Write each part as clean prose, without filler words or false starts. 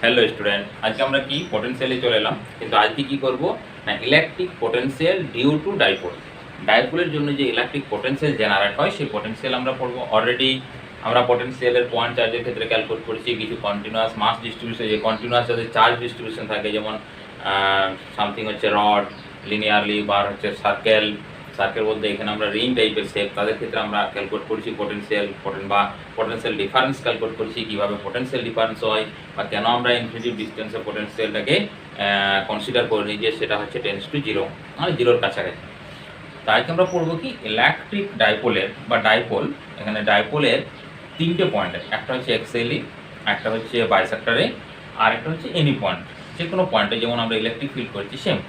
Hello student, আজকে আমরা কি পোটেনশিয়ালে চলে এলাম। কিন্তু আজকে কি করব না, electric potential due to dipole. ডাইপোলের জন্য যে ইলেকট্রিক পোটেনশিয়াল জেনারেট হয় সেই পোটেনশিয়াল আমরা পড়বো। অলরেডি আমরা পোটেনশিয়ালের পয়েন্ট চার্জের ক্ষেত্রে ক্যালকুলেট করেছি কিছু কন্টিনিউয়াস মাস ডিস্ট্রিবিউশন, যে কন্টিনিউয়াস যাদের চার্জ ডিস্ট্রিবিউশন থাকে, যেমন সামথিং হচ্ছে রড, লিনিয়ারলি, বা হচ্ছে সার্কেল। সার্কেল বলতে এখানে আমরা রিং টাইপের শেপ, তাদের ক্ষেত্রে আমরা ক্যালকুলেট করেছি পোটেনশিয়াল বা পোটেনশিয়াল ডিফারেন্স ক্যালকুলেট করেছি, কীভাবে পোটেনশিয়াল ডিফারেন্স হয় বা কেন আমরা ইনফিনিটিভ ডিস্টেন্সে পোটেনশিয়ালটাকে কনসিডার করে নিই যে সেটা হচ্ছে টেন্স টু জিরো, মানে জিরোর কাছাকাছি। তাই আমরা পড়বো কি ইলেকট্রিক ডাইপোলের বা ডাইপোল। এখানে ডাইপোলের তিনটে পয়েন্ট আছে, একটা হচ্ছে এক্সেলি, একটা হচ্ছে বাইসেক্টরে, আর একটা হচ্ছে এনি পয়েন্ট। যে কোনো পয়েন্টে যেমন আমরা ইলেকট্রিক ফিল্ড করছি সেম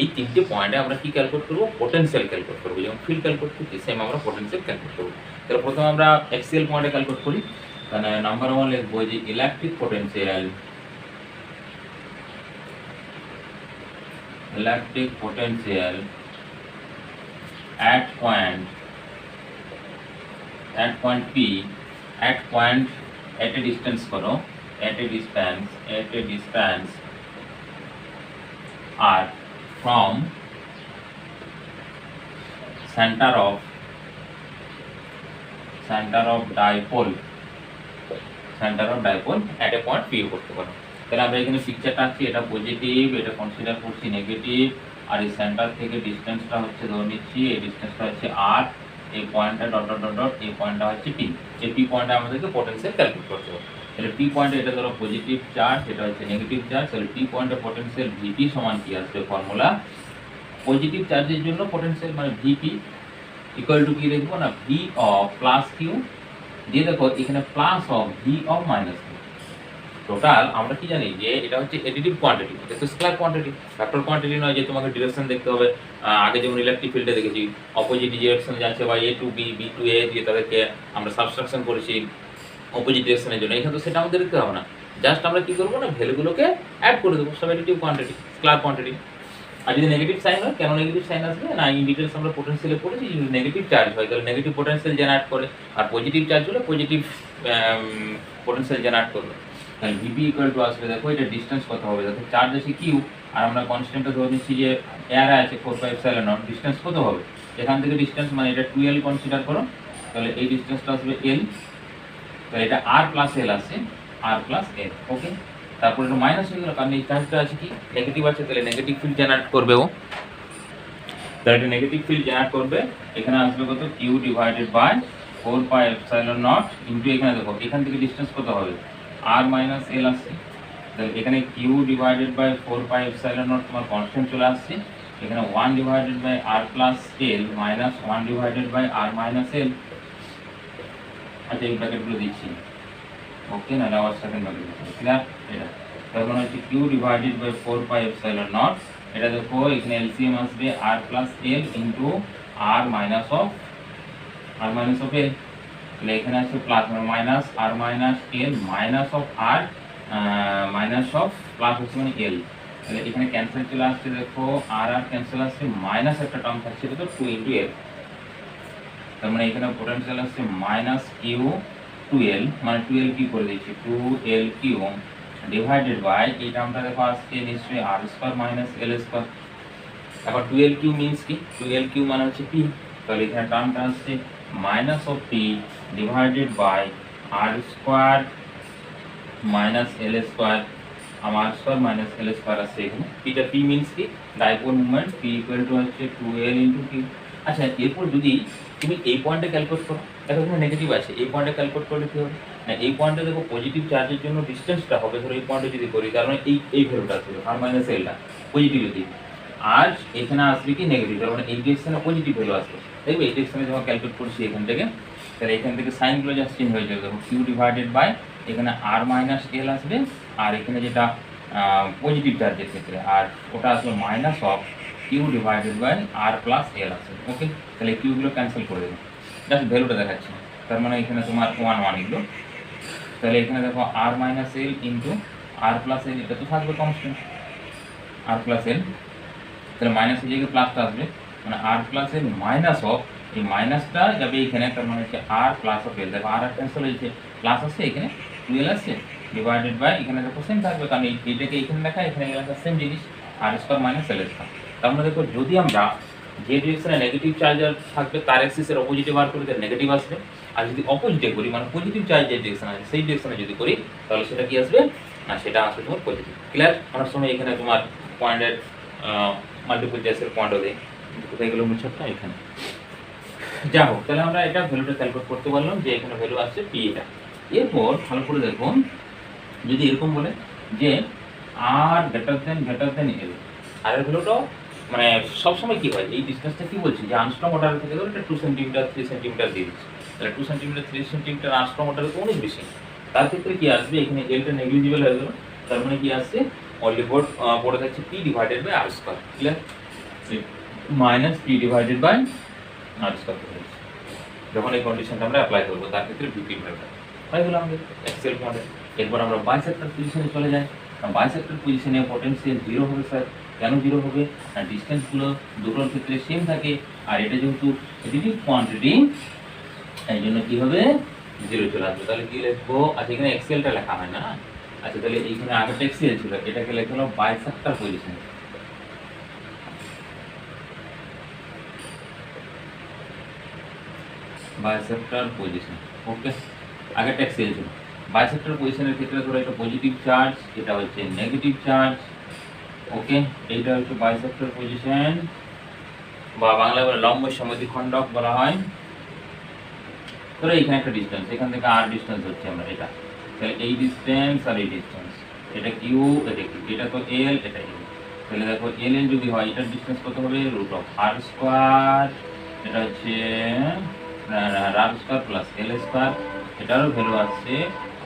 এই তিনটে পয়েন্টে আমরা কি ক্যালকুলেট করবো, পোটেনশিয়াল ক্যালকুলেট করবো। যেমন ফিল্ড ক্যালকুলেট করছি সেম আমরা পোটেনশিয়াল ক্যালকুলেট করবো। তাহলে প্রথমে আমরা এক্সিএল পয়েন্টে ক্যালকুলেট করি। তাহলে নাম্বার ওয়ান লিখবো যে electric potential, electric potential at point P, at a distance करो, at a distance R from center of dipole at a point P করতে পারো। তাহলে আমরা এখানে পিকচারটা আছি, এটা পজিটিভ, এটা কনসিডার করছি নেগেটিভ, আর এই সেন্টার থেকে ডিস্টেন্সটা হচ্ছে ধরে নিচ্ছি, এই ডিস্টেন্সটা হচ্ছে আর, এই পয়েন্টটা ডট ডট ডট ডট, এই পয়েন্টটা হচ্ছে পি। এই পি পয়েন্টে আমাদেরকে পোটেনশিয়াল ক্যালকুলেট করতে হবে। তাহলে পি পয়েন্টে এটা ধরো পজিটিভ চার্জ, এটা হচ্ছে নেগেটিভ চার্জ। তাহলে পি পয়েন্টে পোটেনশিয়াল ভিপি সমান কি আসবে ফর্মুলা, পজিটিভ চার্জের জন্য পোটেনশিয়াল মানে ভিপি ইকুয়াল টু কি লিখবো না, ভি অফ প্লাস কিউ দিয়ে দেখো এখানে plus of v of minus q. Total আমরা কি জানি যে এটা হচ্ছে এডিটিভ কোয়ান্টিটি, এটা তো স্কেলার কোয়ান্টিটি, ভেক্টর কোয়ান্টিটি নয় যে তোমাকে ডিরেকশন দেখতে হবে। আগে যেমন ইলেকট্রিক ফিল্ডে দেখেছি অপোজিট ডিরেকশনে যাচ্ছে, বা এ টু বি, বি টু এ দিয়ে তাদেরকে আমরা সাবস্ট্রাকশন করেছি অপোজিট ডিরেকশনের জন্য। এখানে তো সেটা আমাদের দেখতে হবে না, জাস্ট আমরা কি করবো না, ভ্যালুগুলোকে অ্যাড করে দেবো, সব এডিটিভ কোয়ান্টিটি, স্কেলার কোয়ান্টিটি। আর যদি নেগেটিভ সাইন হয়, কেন নেগেটিভ সাইন আসবে না, ইন ডিটেলস আমরা পোটেনশিয়ালে পড়েছি, যদি নেগেটিভ চার্জ হয় তাহলে নেগেটিভ পোটেনশিয়াল জেনারেট করে, আর পজিটিভ চার্জ হলে পজিটিভ পোটেনশিয়াল জেনারেট করবে। তাহলে ভিপি ইকুয়াল টু আসবে, দেখো এটা ডিস্টেন্স কত হবে, দেখো চার্জ আছে কিউ, আর আমরা কনস্ট্যান্টটা ধরে নিচ্ছি যে এয়ার আছে 4/5 ডিস্টেন্স কত হবে, এখান থেকে ডিস্টেন্স মানে এটা 2l কনসিডার করো, তাহলে এই ডিস্টেন্সটা আসবে l। তাহলে এটা আর প্লাস এল আছে, আর প্লাস এল, ওকে। তারপর এটা মাইনাস হয়ে গেল, কারণ এই চার্জটা আছে কি নেগেটিভ আছে, তাহলে নেগেটিভ ফিল্ড জেনারেট করবে ও। তাহলে এটা নেগেটিভ ফিল্ড জেনারেট করবে, এখানে আসবে কত, কিউ ডিভাইডেড বাই 4/0 ইন্টু, এখানে দেখো এখান থেকে ডিস্টেন্স কত হবে, আর মাইনাস এল আসছে। তাহলে এখানে কিউ ডিভাইডেড বাই 4/0 তোমার কনস্ট্যান্ট চলে আসছে, এখানে 1 divided by r plus l minus 1 divided by r minus l. আচ্ছা এই ব্র্যাকেটগুলো দিচ্ছি, ওকে, না আবার সেকেন্ড ব্র্যাকেট ক্লিয়ার। এটা তার মানে হচ্ছে কিউ ডিভাইডেড বাই 4/0, এটা দেখো এখানে এলসিএম আসবে r plus l into r minus of l. তাহলে এখানে আসবে plus minus r minus l minus of r minus of plus হচ্ছে মানে এল। তাহলে এখানে ক্যান্সেল চলে আসছে, দেখো আর আর ক্যান্সেল আসছে, মাইনাস একটা টার্ম থাকছে, এটা তো 2 ইন্টু এল। তার মানে এখানে পোটেনশিয়াল আসছে মাইনাস কিউ 2l, মানে 2l কিউ করে দিচ্ছি, 2l কিউ ডিভাইডেড বাই এই টার্মটা দেখো আসছে নিশ্চয়ই আর স্কয়ার মাইনাস এল স্কয়ার। এখন 2l কিউ মিন্স কি, 2l কিউ মানে হচ্ছে p, তাহলে এখানে টার্মটা আসছে minus of p divided by R square minus l square, আমার স্কয়ার মাইনাস এল স্কয়ার আসছে এখানে। এটা p মিন্স কি, dipole moment, p equal to হচ্ছে 2l ইনটু q। আচ্ছা এরপর যদি তুমি এই পয়েন্টে ক্যালকুলেট করো, দেখো এখানে নেগেটিভ আছে, এই পয়েন্টে ক্যালকুলেট করলে কি হবে না, এই পয়েন্টে দেখো পজিটিভ চার্জের জন্য ডিস্টেন্সটা হবে, ধরো এই পয়েন্টে যদি করি তার মানে এই ভ্যালুটা আসবে আর মাইনাস এলটা পজিটিভিটি, আর এখানে আসবে কি নেগেটিভ, তার মানে এই ডিরেকশনে পজিটিভ ভ্যালু আসবে। দেখবে এই ডিরেকশনে যখন ক্যালকুলেট করছি এখান থেকে, তাহলে এখান থেকে সাইনগুলো জাস্ট চেঞ্জ হয়ে যাবে, দেখো কিউ ডিভাইডেড বাই এখানে আর মাইনাস এল আসবে, আর এখানে যেটা পজিটিভ চার্জের ক্ষেত্রে আর ওটা আসবে minus of q divided by r plus l আছে, ওকে। তাহলে কিউগুলো ক্যান্সেল করে দেবো, জাস্ট ভ্যালুটা দেখাচ্ছি। তার মানে এখানে তোমার 1 1 এগুলো, তাহলে এখানে দেখো আর মাইনাস এল ইন্টু আর প্লাস এল, এটা তো থাকবে কনস্ট্যান্ট আর প্লাস এল, তাহলে মাইনাস এর জায়গায় প্লাসটা আসবে, মানে আর প্লাস এল মাইনাস অফ, এই মাইনাসটা যাবে এখানে, তার মানে হচ্ছে আর প্লাস অফ এল, দেখো আর ক্যান্সেল হয়েছে, প্লাস আসছে এখানে 2l আসছে, ডিভাইডেড বাই এখানে দেখো সেম থাকবে, কারণ এইটাকে এখানে লেখা এখানে লেখা সেম জিনিস, আর স্কয়ার মাইনাস এল স্কয়ার। তার মানে দেখো যদি আমরা যে ডিরেকশনে নেগেটিভ চার্জ থাকবে তার অ্যাক্সিসের অপোজিটে বার করি তাহলে নেগেটিভ আসবে, আর যদি অপোজিটে করি মানে পজিটিভ চার্জ যে ডিরেকশন আছে সেই ডিরেকশনে যদি করি তাহলে সেটা কি আসবে, না সেটা আসবে তোমার পজিটিভ। ক্লিয়ার? অনেক সময় এখানে তোমার পয়েন্টের মাল্টিপল চয়েসের পয়েন্টও দেয়, কোথায় গেল মুছারটা এখানে। যা হোক, তাহলে আমরা এটা ভ্যালুটা ক্যালকুলেট করতে পারলাম যে এখানে ভ্যালু আসছে পি এটা। এরপর ভালো করে দেখুন, যদি এরকম বলে যে আর গ্রেটার দেন এল, আর এর ভ্যালুটাও মানে সবসময় কি হয় এই ডিসটেন্সটা কি বলছি যে আনস্ট্রং অর্ডার থেকে ধরো এটা 2 সেন্টিমিটার 3 সেন্টিমিটার দিয়ে দিচ্ছি, তাহলে 2 সেন্টিমিটার 3 সেন্টিমিটার আনস্ট্রং অর্ডার তো অনেক বেশি। তার ক্ষেত্রে কি আসবে, এখানে এলটা নেগলিজিবল হয়ে গেল, তার মানে কি আসছে অনলি পড়ে থাকছে p divided by R square. Clear? Minus p divided by R square করে দিচ্ছি। যখন এই কন্ডিশনটা আমরা অ্যাপ্লাই করব তার ক্ষেত্রে ভিপি ভ্যালুটা হয়ে গেল আমাদের এক্সেল মডেল। এরপর আমরা বাইসেক্টর পজিশনে চলে যাই। বাইসেক্টর পজিশনে পটেনশিয়াল জিরো হবে স্যার। কেন জিরো হবে, না ডিসটেন্সগুলো দুটোর ক্ষেত্রে সেম থাকে, আর এটা যেহেতু অ্যাডিটিভ কোয়ান্টিটি এই জন্য কি হবে জিরো চলে আসবে। তাহলে কি লিখবো, আচ্ছা এখানে এক্সেলটা লেখা হয় না, আচ্ছা তাহলে এইখানে আগেরটা এক্সেল ছিল এটাকে লেখা হলো বাইসেক্টর পজিশন। বাইসেক্টর পজিশন, ওকে, আগেরটা এক্সেল ছিল। বাইসেক্টর পজিশনের ক্ষেত্রে ধরো এটা পজিটিভ চার্জ, এটা হচ্ছে নেগেটিভ চার্জ, ওকে, এইটা হচ্ছে বাইসেক্টর পজিশন বা বাংলায় বলে লম্ব সমদ্বিখণ্ডক বলা হয়। ধরো এখানে একটা ডিসটেন্স, এখান থেকে আর ডিসটেন্স হচ্ছে আমরা এটা, তাহলে এই ডিসটেন্স আর এই ডিসটেন্স, এটা কিউ এটা কিউ, এটা তো এল এটা এল, তাহলে দেখো এল এল যদি হয় এটার ডিসটেন্স কত হবে রুট অফ আর স্কয়ার, এটা হচ্ছে আর স্কয়ার প্লাস এল স্কয়ার, এটারও ভ্যালু আসছে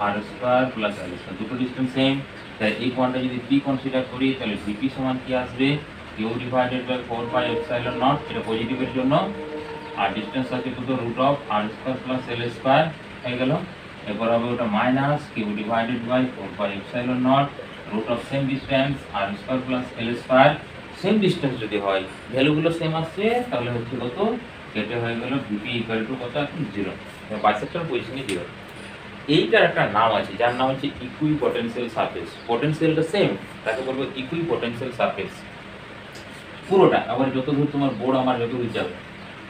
আর স্কয়ার প্লাস এল স্কয়ার, দুটো ডিসটেন্স সেম। তাহলে এই পয়েন্টটা যদি পি কনসিডার করি তাহলে ভিপি সমান কি আসবে, Q divided by 4 pi epsilon naught, এটা পজিটিভের জন্য, আর ডিসটেন্স আছে কত root of R square plus L square হয়ে গেল। এরপর হবে ওটা minus Q divided by 4 pi epsilon naught root of same distance R square plus L square. Same distance যদি হয় ভ্যালুগুলো সেম আসছে তাহলে হচ্ছে কত, কেটে হয়ে গেল ভিপি ইকুয়াল টু কত এখন জিরো, বাইসেক্টর পজিশনে জিরো। এইটার একটা নাম আছে যার নাম হচ্ছে ইকুই পটেনশিয়াল সারফেস। পটেনশিয়ালটা সেম, তাকে বলবো ইকুই পটেনশিয়াল সারফেস পুরোটা। আবার যত দূর তোমার বোর্ড আমার যত দূর যাবে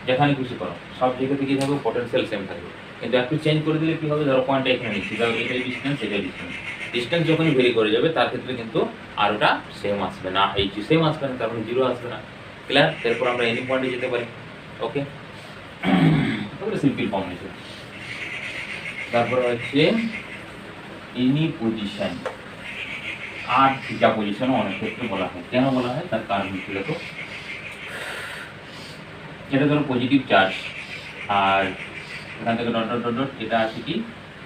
যেখানে খুশি করো সব জায়গাতে কি থাকবে পটেনশিয়াল সেম থাকবে, কিন্তু একটু চেঞ্জ করে দিলে কি হবে, ধরো পয়েন্টটা এখানে নিচ্ছি, ধরো এটাই ডিসটেন্স এটাই ডিসটেন্স, ডিসটেন্স যখনই ভেরি করে যাবে তার ক্ষেত্রে কিন্তু আর ওটা সেম আসবে না, এই সেম আসবে না, তারপরে জিরো আসবে না। ক্লিয়ার? এরপর আমরা এনি পয়েন্টে যেতে পারি, ওকে, তাহলে সিম্পল ফর্ম নিয়েছে। তারপরে হচ্ছে এনি পজিশন, আর থিটা পজিশনও অনেক ক্ষেত্রে বলা হয়। কেন বলা হয় তার কারণ হচ্ছে দেখো, এটা ধরো পজিটিভ চার্জ, আর এখান থেকে ডট ডট ডট ডট এটা আছে কি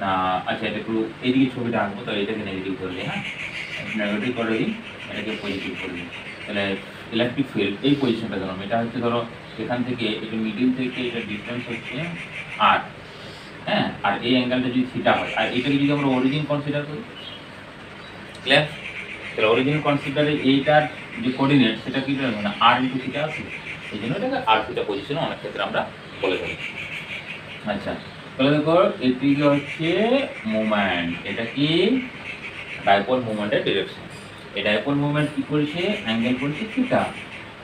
না, আচ্ছা এটা একটু এইদিকে ছবিটা আঁকবো, তাহলে এটাকে নেগেটিভ করে দিই, হ্যাঁ নেগেটিভ করে দিই, এটাকে পজিটিভ করে দিই। তাহলে ইলেকট্রিক ফিল্ড এই পজিশনটা ধরো, এটা হচ্ছে ধরো এখান থেকে এটা মিডিল থেকে এটা ডিস্টেন্স হচ্ছে আর, হ্যাঁ, আর এই অ্যাঙ্গেলটা যদি থিটা হয়, আর এটাকে যদি আমরা অরিজিন কনসিডার করি, ক্লিয়ার? তাহলে অরিজিন কনসিডারে এইটার যে কোঅর্ডিনেট সেটা কি মানে আর ইন্টু থিটা আছে, এই জন্য এটাকে আর থিটা পজিশনে অনেক ক্ষেত্রে আমরা বলে থাকি। আচ্ছা তাহলে দেখো এদিকে হচ্ছে মুভমেন্ট, এটা কি ডাইপোল মুভমেন্টের ডিরেকশন, এই ডাইপোল মুভমেন্ট কি করেছে অ্যাঙ্গেল করেছে থিটা,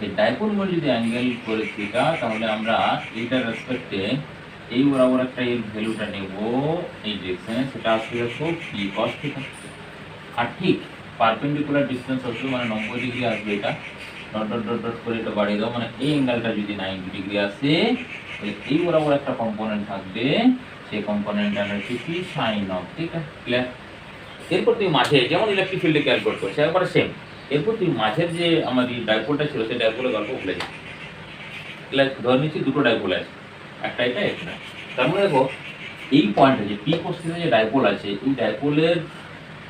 এই ডাইপোল মুভমেন্ট যদি অ্যাঙ্গেল করে থিটা তাহলে আমরা এইটার রেসপেক্টে এই বরাবর একটা এর ভ্যালুটা নেব এই ডিরেকশনে, সেটা আসলে দেখো পি কস থিটা। আর ঠিক পারপেন্ডিকুলার ডিসটেন্স হচ্ছে মানে 90 ডিগ্রি আসবে, এটা ডট ডট ডট ডট করে এটা বাড়িয়ে দাও, মানে এই অ্যাঙ্গেলটা যদি 90 ডিগ্রি আসে তাহলে এই বরাবর একটা কম্পোনেন্ট থাকবে, সেই কম্পোনেন্টটা হচ্ছে কি সাইন অফ, ঠিক আছে? ক্লিয়ার? এরপর তুই মাঝে যেমন ইলেকট্রিক ফিল্ডে ক্যালকুলেট করছে একবারে সেম, এরপর তুই মাঝের যে আমার এই ডাইপোলটা ছিল সেই ডাইপোলের গল্প ভুলে যাই। ক্লিয়ার? ধরে নিচ্ছি দুটো ডাইপোল আছে, একটা এটা একটা, তার মানে দেখো এই পয়েন্টে যে পি কোষ্ঠীতে যে ডাইপোল আছে এই ডাইপোলের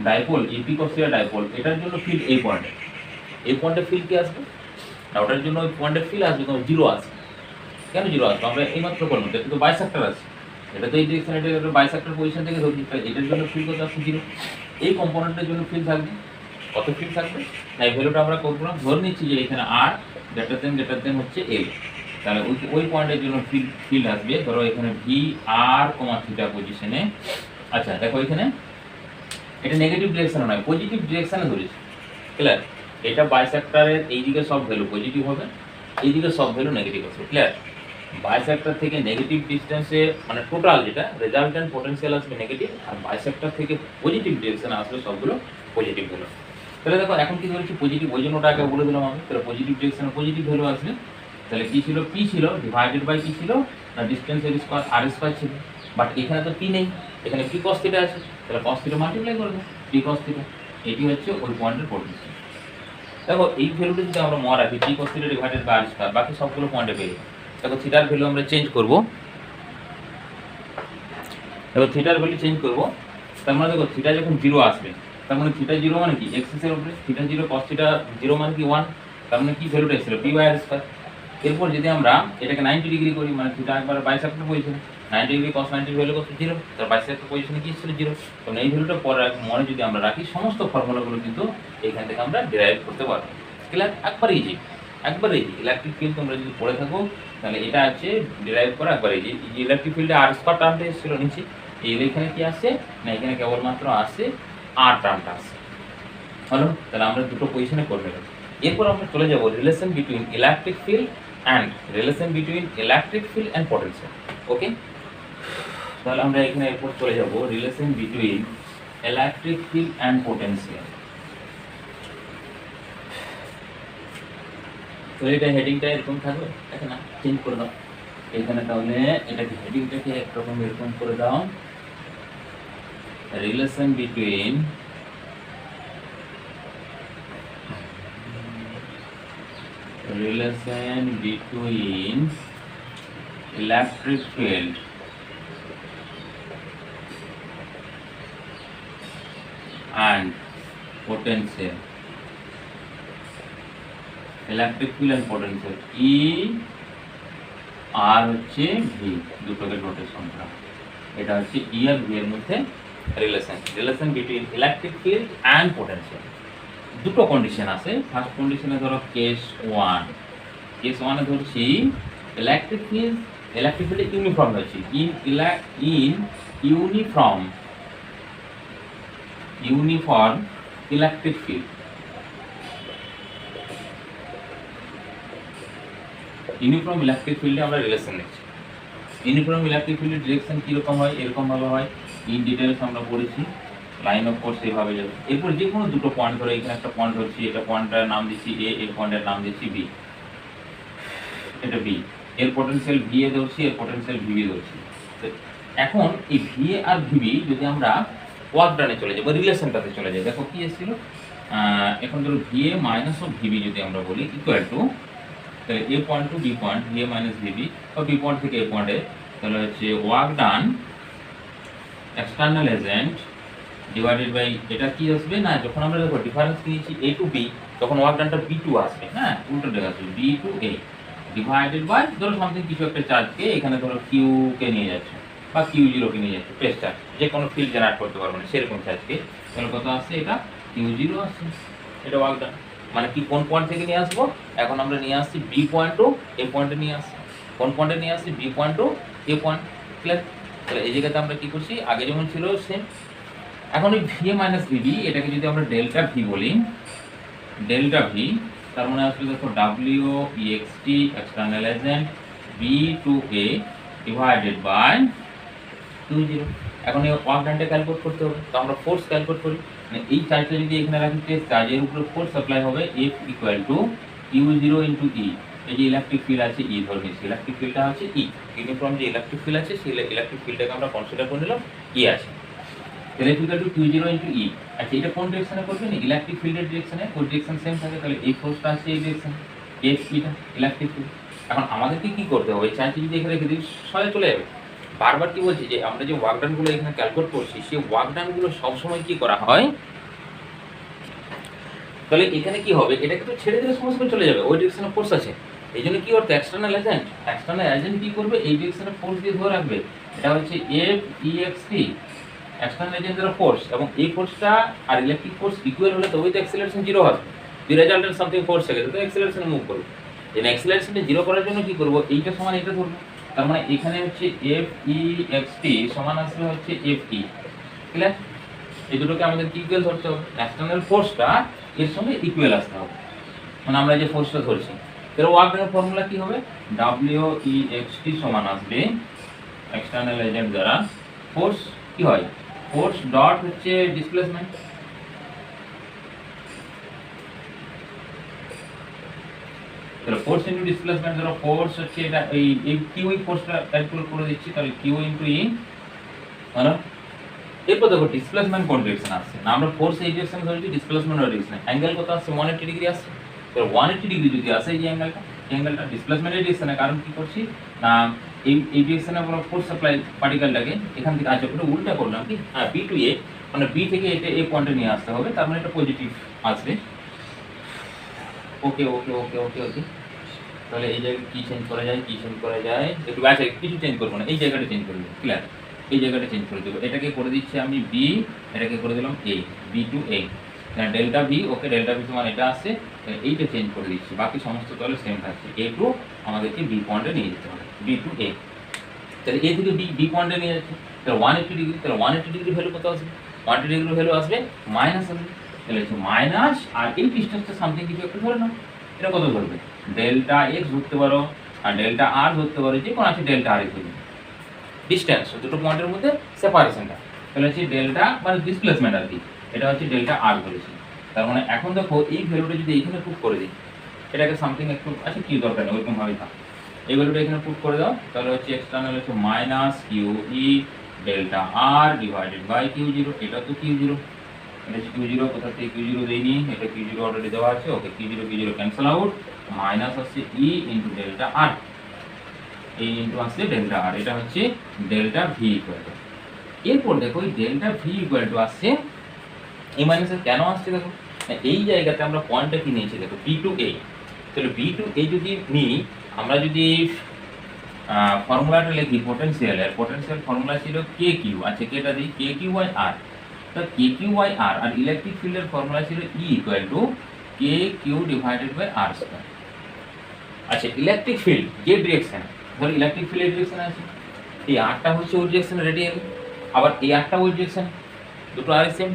ডাইপোল এই পি কোষ্ঠীয় ডাইপোল এটার জন্য ফিল্ড এই পয়েন্টে ফিল্ড কি আসবে না, ওটার জন্য ওই পয়েন্টে ফিল্ড আসবে তোমার জিরো আসবে। কেন জিরো আসবে, আমরা এইমাত্র বললাম এটা তো বাইসেক্টর আছে, এটা তো এই ডিরেকশন, এটা বাইসেক্টর পজিশন থেকে ধরছি, এটার জন্য ফিল্ড কত আসছে জিরো, এই কম্পোনেন্টের জন্য ফিল্ড থাকবে কত ফিল্ড থাকবে না, এই ভ্যালুটা আমরা করলাম, ধরে নিচ্ছি যে এখানে আর গ্রেটার দেন হচ্ছে এল, তাহলে ওই পয়েন্টের জন্য ফিল্ড আসবে ধরো এখানে ভি আর কমা থিটা পজিশনে। আচ্ছা দেখো এখানে এটা নেগেটিভ ডিরেকশনে নয়, পজিটিভ ডিরেকশনে ধরেছি। ক্লিয়ার? এটা বাইসেক্টরের এইদিকে সব ভ্যালু পজিটিভ হবে, এইদিকে সব ভ্যালু নেগেটিভ হবে। ক্লিয়ার? বাইসেক্টর থেকে নেগেটিভ ডিস্টেন্সে মানে টোটাল যেটা রেজাল্টেন্ট পোটেনশিয়াল আসবে নেগেটিভ, আর বাইসেক্টর থেকে পজিটিভ ডিরেকশনে আসবে সবগুলো পজিটিভ ভ্যালু। তাহলে দেখো এখন কি ধরেছি পজিটিভ, ওই জন্য ওটা আগে বলে দিলাম আমি। তাহলে পজিটিভ ডিরেকশনে পজিটিভ ভ্যালু আসবে। তাহলে কি ছিল, পি ছিল ডিভাইডেড বাই কি ছিল না ডিস্টেন্স এর স্কয়ার আর স্কয়ার ছিল। বাট এখানে তো পি নেই, এখানে পি কস থিটা আছে। তাহলে কস থিটা মাল্টিপ্লাই করে দাও পি কস থিটা। এটি হচ্ছে ওই পয়েন্টের পোটেনশিয়াল। দেখো এই ভ্যালুটা যদি আমরা মনে রাখি P cos theta divided by R square, বাকি সবগুলো পয়েন্টে পেয়ে যাবো। দেখো থিটার ভ্যালু আমরা চেঞ্জ করব, দেখো থিটার ভ্যালু চেঞ্জ করব। তার মানে দেখো থিটা যখন 0 আসবে, তার মানে থিটা 0 মানে কি এক্সিস এর উপরে থিটা 0 cos থিটা 0 মানে কি 1, তার মানে কি ভ্যালুটা ছিল পি বাই আর স্কয়ার। এরপর যদি আমরা এটাকে 90 ডিগ্রি করি, মানে থিটা একবার bisector position 90 degree cos 90 value কত 0, তার বাইসেক্টর পজিশনে কি ছিল 0। তো এই ভ্যালুটা পরে মনে যদি আমরা রাখি, সমস্ত ফর্মুলাগুলো কিন্তু এখান থেকে আমরা ডিরাইভ করতে পারবো। ক্লিয়ার? একবার ইজি, একবার ইজি। ইলেকট্রিক ফিল্ড তোমরা যদি পড়ে থাকো তাহলে এটা আছে ডিরাইভ করা একবার ইজি। ইলেকট্রিক ফিল্ডে আর স্কয়ার টার্মটা এসেছিল নিচে, এই এখানে কি আসছে না এখানে কেবলমাত্র আসছে আর টার্মটা আসছে। হলো? তাহলে আমরা দুটো পজিশনে করে নেব। এরপর আমরা চলে যাব relation between electric field and potential. Okay, তাহলে আমরা এখানে এরপর চলে যাব relation between electric field and potential. তো এটা হেডিংটা এরকম থাকবে, দেখে না চেঞ্জ করে দাও এখানে। তাহলে এটাকে হেডিংটাকে একরকম এরকম করে দাও, relation between electric field and potential. Electric field and potential E আর হচ্ছে ভি, দুটোকে নোটেশন করা। এটা হচ্ছে ই আর ভি এর মধ্যে relation between electric field and potential. দুটো কন্ডিশন আছে। ফার্স্ট কন্ডিশনে ধরো কেস 1, কেস 1 এ ধরছি ইলেকট্রিক ফিল্ড ইউনিফর্ম হচ্ছে in uniform electric field. Uniform electric ফিল্ডে আমরা রিলেশন নিচ্ছি। ইউনিফর্ম ইলেকট্রিক ফিল্ডের ডিরেকশন কীরকম হয়, এরকমভাবে হয়। ইন ডিটেলস আমরা পড়েছি, লাইন অফ ফোর্স এইভাবে যাবে। এরপর যে কোনো দুটো পয়েন্ট ধরে, এখানে একটা পয়েন্ট ধরছি, এটা পয়েন্টটার নাম দিচ্ছি এ, এই পয়েন্টের নাম দিচ্ছি বি, এটা বি। এর পোটেনশিয়াল ভি এ ধরছি, এর পোটেনশিয়াল ভিবি ধরছি। তো এখন এই ভি এ আর ভিবি যদি আমরা ওয়ার্ক ডানে চলে যাই বা রিলেশনটাতে চলে যাই, দেখো কি এসেছিল এখন ধরো V A minus of V B যদি আমরা বলি ইকুয়াল টু, তাহলে A point to B point V A minus V B, বা বি পয়েন্ট থেকে এ পয়েন্টে, তাহলে হচ্ছে work done external agent divided by এটা কি আসবে না, যখন আমরা দেখো ডিফারেন্স নিয়েছি এ টু বি, তখন ওয়ার্ক ডানটা বি টু আসবে। হ্যাঁ, উল্টো দিকে আসবে B to A divided by ধরো সামথিং কিছু একটা চার্জকে এখানে ধরো কিউ কে নিয়ে যাচ্ছে বা কিউ জিরো কে নিয়ে যাচ্ছে, প্রেসটা যে কোনো ফিল্ড জেনারেট করতে পারবো না সেরকম চার্জকে, তাহলে কত আসছে এটা কিউ জিরো আসছে। এটা ওয়ার্ক ডান মানে কি কোন পয়েন্ট থেকে নিয়ে আসবো, এখন আমরা নিয়ে আসছি বি পয়েন্ট টু এ পয়েন্টে নিয়ে আসছি। কোন পয়েন্টে নিয়ে আসছি, বি পয়েন্ট টু এ পয়েন্ট। ক্লিয়ার? তাহলে এই জায়গাতে আমরা কি করছি, আগে যেমন ছিল সেম। এখন এই ভি এ মাইনাস ভিবি এটাকে যদি আমরা ডেল্টা ভি বলি, ডেল্টা ভি তার মানে আসলে দেখো W EXT external agent B to A divided by 2 এখন এই ওয়ার্ক ডানটা ক্যালকুলেট করতে হবে। তো আমরা ফোর্স ক্যালকুলেট করি, মানে এই চার্জটা যদি এখানে রাখি, চার্জের উপরে ফোর্স অ্যাপ্লাই হবে F equal to u zero into E. এই যে ইলেকট্রিক ফিল্ড আছে ই ধরে নিচ্ছি, ইলেকট্রিক ফিল্ডটা হচ্ছে ই, ইউনিফর্ম যে ইলেকট্রিক ফিল্ড আছে সেই ইলেকট্রিক ফিল্ডটাকে আমরা কনসিডার করে নিলাম ই আছে, তাহলে equal to q zero into E. আচ্ছা, এটা কোন ডিরেকশনে করবে না, ইলেকট্রিক ফিল্ডের ডিরেকশনে, ওই ডিরেকশন সেম থাকে, তাহলে এই ফোর্সটা আছে এই ডিরেকশনে, এফ ইটা ইলেকট্রিক ফিল্ড। এখন আমাদেরকে কি করতে হবে, চার্জ যদি এখানে রেখে দিই সবাই চলে যাবে। বারবার কি বলছি যে আমরা যে ওয়ার্ক ডানগুলো এখানে ক্যালকুলেট করছি, সেই ওয়ার্ক ডানগুলো সবসময় কি করা হয়, তাহলে এখানে কি হবে, এটাকে তো ছেড়ে দিলে সমস্ত চলে যাবে, ওই ডিরেকশনে ফোর্স আছে। এই জন্য কি করতে, এক্সটার্নাল এজেন্ট কি করবে, এই ডিরেকশনে ফোর্স দিয়ে ধরে রাখবে। এটা হচ্ছে এফ ইএক্সটি এক্সটার্নাল এজেন্টের ফোর্স, এবং এই ফোর্সটা আর ইলেকট্রিক ফোর্স ইকুয়াল হলে তবেই তো অ্যাক্সিলারেশন জিরো হবে। দি রেজাল্টেন্ট সামথিং ফোর্স থেকে তো অ্যাক্সিলারেশন মুভ করবে। এই অ্যাক্সিলারেশনটা জিরো করার জন্য কি করব, এইটা সমান এইটা ধরবো, তার মানে এখানে হচ্ছে এফ ই এক্স টি সমান আসবে হচ্ছে এফ ই। ক্লিয়ার? এই দুটোকে আমাদের কি ইকুয়াল ধরতে হবে, এক্সটার্নাল ফোর্সটা এর সঙ্গে ইকুয়াল আসতে হবে, মানে আমরা যে ফোর্সটা ধরছি। তাহলে ওয়ার্ক ডানের ফর্মুলা কি হবে, WEXT সমান আসবে এক্সটার্নাল এজেন্ট দ্বারা ফোর্স কি হয়, ফোর্স ডট হচ্ছে ডিসপ্লেসমেন্ট, তাহলে ফোর্স ইনটু ডিসপ্লেসমেন্ট, ধরো ফোর্স হচ্ছে এটা এই কিউ ফোর্সটা ক্যালকুলেট করে দিচ্ছি, তাহলে কিউ ইনটু ই, মানে এরপর দেখো ডিসপ্লেসমেন্ট কোন ডিরেকশন আসছে না, আমরা ফোর্স এই ডিরেকশন ধরেছি, ডিসপ্লেসমেন্ট ওই ডিরেকশন, অ্যাঙ্গেল কত আসছে 180 ডিগ্রি আসছে, তাহলে 180 ডিগ্রি যদি আসে এই অ্যাঙ্গেলটা ডিসপ্লেসমেন্টের ডিরেকশনে, কারণ কি করছি না এই ডিরেকশনে আমরা ফোর্স সাপ্লাই পার্টিকেলটাকে এখান থেকে আছে পুরো উল্টা করলাম কি, হ্যাঁ বি টু এ, মানে বি থেকে এটা এই পয়েন্টে নিয়ে আসতে হবে, তার মানে এটা পজিটিভ আসবে। ওকে ওকে ওকে ওকে ওকে, তাহলে এই জায়গায় কি চেঞ্জ করা যায়, একটু আচ্ছা কিছু চেঞ্জ করবো না, এই জায়গাটা চেঞ্জ করে দেবো, ক্লিয়ার, এই জায়গাটা চেঞ্জ করে দেবো, এটাকে করে দিচ্ছি আমি বি, এটাকে করে দিলাম এ, B to A, delta V, okay delta V সমান এটা আসছে, এইটা চেঞ্জ করে দিচ্ছি, বাকি সমস্ত তাহলে সেম থাকছে, এ টু আমাদেরকে বি পয়েন্টে নিয়ে যেতে হবে, বি টু এ, তাহলে এ থেকে বি পয়েন্টে নিয়ে যাচ্ছে, তাহলে 180 ডিগ্রি, তাহলে 180 ডিগ্রি ভ্যালু কত আসবে, 180 ডিগ্রি ভ্যালু আসবে মাইনাস আসবে, তাহলে হচ্ছে মাইনাস, আর এই ডিস্টেন্সটা সামথিং কিছু একটা ধরে নাও, এটা কত ধরবে, ডেল্টা এক্স ধরতে পারো, আর ডেল্টা আর ধরতে পারো, যে কোনো আছে ডেল্টা আর ধরবে, ডিস্টেন্স দুটো পয়েন্টের মধ্যে সেপারেশনটা, তাহলে হচ্ছে ডেল্টা মানে ডিসপ্লেসমেন্ট আর কি, এটা হচ্ছে ডেল্টা আর ধরেছি। তার মানে এখন দেখো এই ভ্যালুটা যদি এইখানে পুট করে দিই, এটাকে সামথিং একটু আচ্ছা কি দরকার নেই ওইরকম ভাবেই থাক, এই ভ্যালুটা এখানে পুট করে দাও, তাহলে হচ্ছে এক্সটার্নাল হচ্ছে minus Q E delta R divided by Q zero, এটা তো কিউ জিরো, এটা হচ্ছে কিউ জিরো, কোথা থেকে কিউ জিরো দেয়নি, এটা কিউ জিরো অলরেডি দেওয়া আছে, okay Q zero cancel out, minus হচ্ছে ই ইন্টু ডেল্টা আর, এই ইন্টু আসছে ডেল্টা আর, এটা হচ্ছে ডেল্টা ভি ইকুয়াল টু, এরপর দেখো এই ডেল্টা ভি ইকুয়াল টু আসছে এই মাইনাসে কেন আসছে, দেখো এই জায়গাতে আমরা পয়েন্টটা কি নিয়েছি, দেখো বি টু এ, তাহলে বি টু এ যদি নিই, আমরা যদি ফর্মুলাটা লিখি পোটেনশিয়ালের, পোটেনশিয়াল ফর্মুলা ছিল কে কিউ, আচ্ছা কেটা দিই কে কিউ বাই আর, তো কে কিউ বাই আর, আর ইলেকট্রিক ফিল্ডের ফর্মুলা ছিল E equal to k q divided by R square. আচ্ছা ইলেকট্রিক ফিল্ড যে ডিরেকশন, ধর ইলেকট্রিক ফিল্ডের ডিরেকশন আছে, এই আরটা হচ্ছে ওই ডিরেকশনে রেডিয়াল, আবার এই আরটা ওই ডিরেকশন, দুটো আর সেম,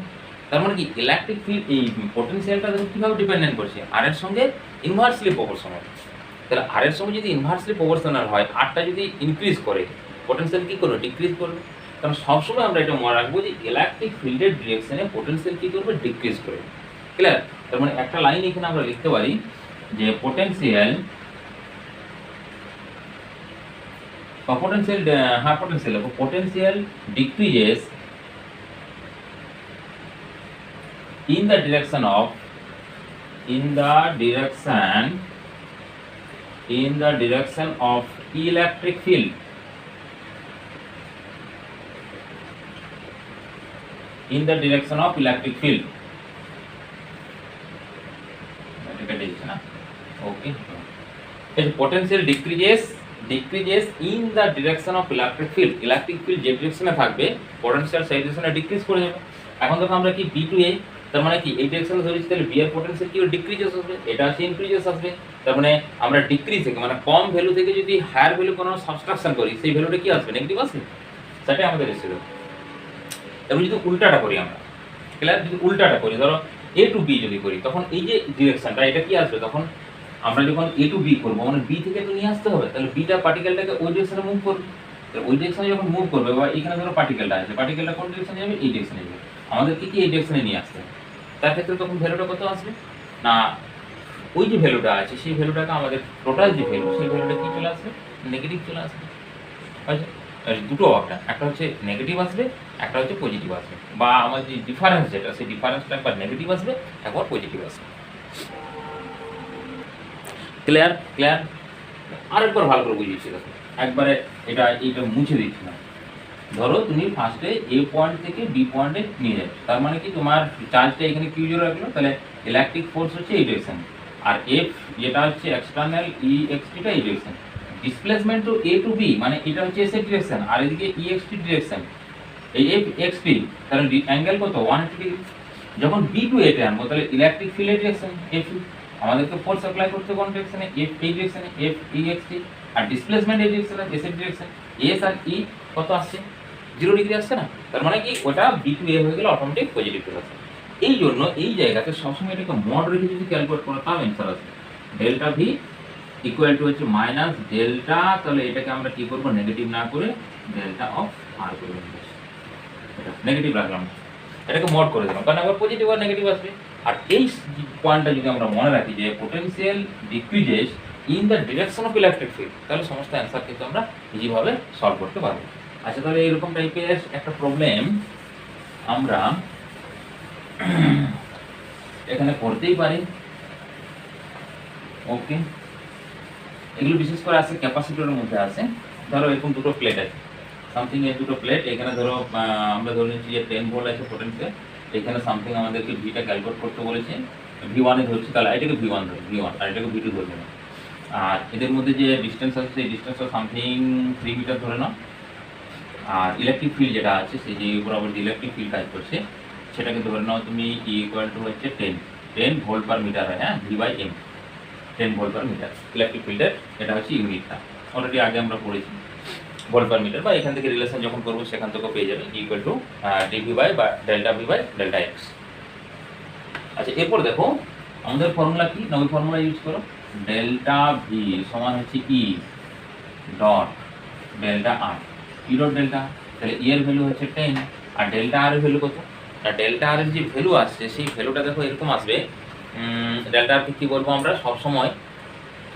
তার মানে কি ইলেকট্রিক ফিল্ড এই পোটেনশিয়ালটা দেখো কীভাবে ডিপেন্ডেন্ট করছে, আর এর সঙ্গে ইনভার্সলি প্রপোর্শনাল, তাহলে আর এর সঙ্গে যদি ইনভার্সলি প্রপোর্শনাল হয়, আরটা যদি ইনক্রিজ করে পোটেনশিয়াল কী করবে, ডিক্রিজ করবে, কারণ সবসময় আমরা এটা মনে রাখবো যে ইলেকট্রিক ফিল্ডের ডিরেকশনে পোটেনশিয়াল কী করবে, ডিক্রিজ করবে, ক্লিয়ার। তার মানে একটা লাইন এখানে আমরা লিখতে পারি যে potential potential decreases in the direction of electric field, in the direction of electric field, okay, potential decreases in the direction of electric field, electric field যে ডিরেকশনে থাকবে পোটেনশিয়াল সেই ডিরেকশনে ডিক্রিজ করে যাবে। এখন দেখো আমরা কি বি টু এ, তার মানে কি এই ডিরেকশনে ধরেছি, তাহলে বি এর পোটেনশিয়াল কি ডিক্রিজেস আসবে, এটা আছে ইনক্রিজেস আসবে, তার মানে আমরা ডিক্রিজ থেকে মানে কম ভ্যালু থেকে যদি হায়ার ভ্যালু কোনো সাবস্ট্রাকশন করি, সেই ভ্যালুটা কি আসবে, নেগেটিভ আসবে, সেটাই আমাদের এসে দেবে। এবং যদি উল্টাটা করি আমরা, ক্লিয়ার, যদি উল্টাটা করি, ধরো এ টু বি যদি করি, তখন এই যে ডিরেকশনটা এটা কি আসবে, তখন আমরা যখন এ টু বি করবো মানে বি থেকে তো নিয়ে আসতে হবে, তাহলে বিটা পার্টিকেলটাকে ওই ডিরেকশনে মুভ করবে, তাহলে ওই ডিরেকশনে যখন মুভ করবে, বা এখানে ধরো পার্টিকেলটা আছে, পার্টিকেলটা কোন ডিরেকশনে যাবে, এই ডিরেকশনে যাবে, আমাদেরকে কি এই ডিরেকশনে নিয়ে আসতে হবে, তার ক্ষেত্রে তখন ভ্যালুটা কত আসবে না, ওই যে ভ্যালুটা আছে সেই ভ্যালুটাকে আমাদের টোটাল যে ভ্যালু সেই ভ্যালুটা কি চলে আসবে, নেগেটিভ চলে আসবে। আচ্ছা দুটো একটা হচ্ছে নেগেটিভ আসবে, একটা হচ্ছে পজিটিভ আসবে, বা আমাদের যে ডিফারেন্স যেটা সেই ডিফারেন্সটা একবার নেগেটিভ আসবে, একবার পজিটিভ আসবে। ক্লিয়ার, আরেকবার ভালো করে বুঝিয়েছি, দেখো একবারে এইটা মুছে দিচ্ছি না। ধরো তুমি ফার্স্টে এ পয়েন্ট থেকে বি পয়েন্টে নিয়ে যাচ্ছ, তার মানে কি তোমার চার্জটা এখানে কিউ জিরো রাখলো, তাহলে ইলেকট্রিক ফোর্স হচ্ছে এই ডিরেকশন, আর এফ যেটা হচ্ছে এক্সটার্নাল ই এক্সটিটা এই direction, displacement two A to B মানে এটা হচ্ছে এস এর ডিরেকশন, আর এদিকে ই এক্সটি ডিরেকশন, এই এফ এক্সটি, কারণ অ্যাঙ্গেল কত 180 ডিগ্রি। যখন বি টু এতে আনবো, তাহলে ইলেকট্রিক ফিল্ডের ডিরেকশন এফ, আমাদেরকে ফোর্স অ্যাপ্লাই করতে কোন ডিরেকশনে, এফ এই ডিরেকশনে, এফ ই এক্সটি, আর ডিসপ্লেসমেন্ট এই ডিরেকশনে এস এর ডিরেকশন, এস আর ই কত আসছে 0 ডিগ্রি আসছে না, তার মানে কি ওটা B2A হয়ে গেলে অটোমেটিক পজিটিভ চলে আসে। এই জন্য এই জায়গাতে সবসময় এটাকে মড রেখে যদি ক্যালকুলেট করো তাও অ্যান্সার আসবে। ডেল্টা ভি ইকুয়াল টু হচ্ছে মাইনাস ডেল্টা, তাহলে এটাকে আমরা কি করবো নেগেটিভ না করে ডেল্টা অফ আর করে দেবো, এটা নেগেটিভ রাখলাম, এটাকে মড করে দিলাম কারণ আবার পজিটিভ আর নেগেটিভ আসবে। আর এই পয়েন্টটা যদি আমরা মনে রাখি যে potential decreases in the direction of electric field, তাহলে সমস্ত অ্যান্সার কিন্তু আমরা ইজিভাবে সলভ করতে পারবো। আচ্ছা, তাহলে এরকম টাইপের একটা প্রবলেম আমরা এখানে করতেই পারি। ওকে, এগুলো বিশেষ করে আছে ক্যাপাসিটরের মধ্যে আছে। ধরো এরকম দুটো প্লেট আছে, সামথিং এই দুটো প্লেট, এখানে ধরো আমরা ধরে নিচ্ছি যে 10 ভোল্ট আছে পোটেনশিয়াল, এখানে সামথিং আমাদেরকে ভিটা ক্যালকুলেট করতে বলেছে, V1 এ ধরছি, তাহলে এটাকে V1 ধরি, V1 আর এটাকে V2 ধরে নেব। আর এদের মধ্যে যে ডিস্টেন্স আছে সেই ডিস্টেন্সটা সামথিং 3 মিটার ধরে নাও। আর ইলেকট্রিক ফিল্ড যেটা আছে সেই যে বরাবর যে ইলেকট্রিক ফিল্ড কাজ করছে সেটাকে ধরে নাও তুমি ইকুয়াল টু হচ্ছে 10 ভোল্ট পার মিটার হয়, হ্যাঁ, V/M, 10 volt per metre electric ফিল্ডের, এটা হচ্ছে ইউনিটটা, অলরেডি আগে আমরা পড়েছি ভোল্ট পার মিটার, বা এখান থেকে রিলেশন যখন করবো সেখান থেকেও পেয়ে যাবে ইকুয়াল টু dV বা delta V by delta X। আচ্ছা, এরপর দেখো আমাদের ফর্মুলা কি না, ওই ফর্মুলা ইউজ করো, ডেল্টা V সমান হচ্ছে E dot delta R, E dot delta, তাহলে E এর ভ্যালু হচ্ছে 10 আর ডেল্টা R এর ভ্যালু কত না, ডেল্টা R এর যে ভ্যালু আসছে সেই ভ্যালুটা দেখো এরকম আসবে, ডেল্টা R কে কি বলবো আমরা সবসময়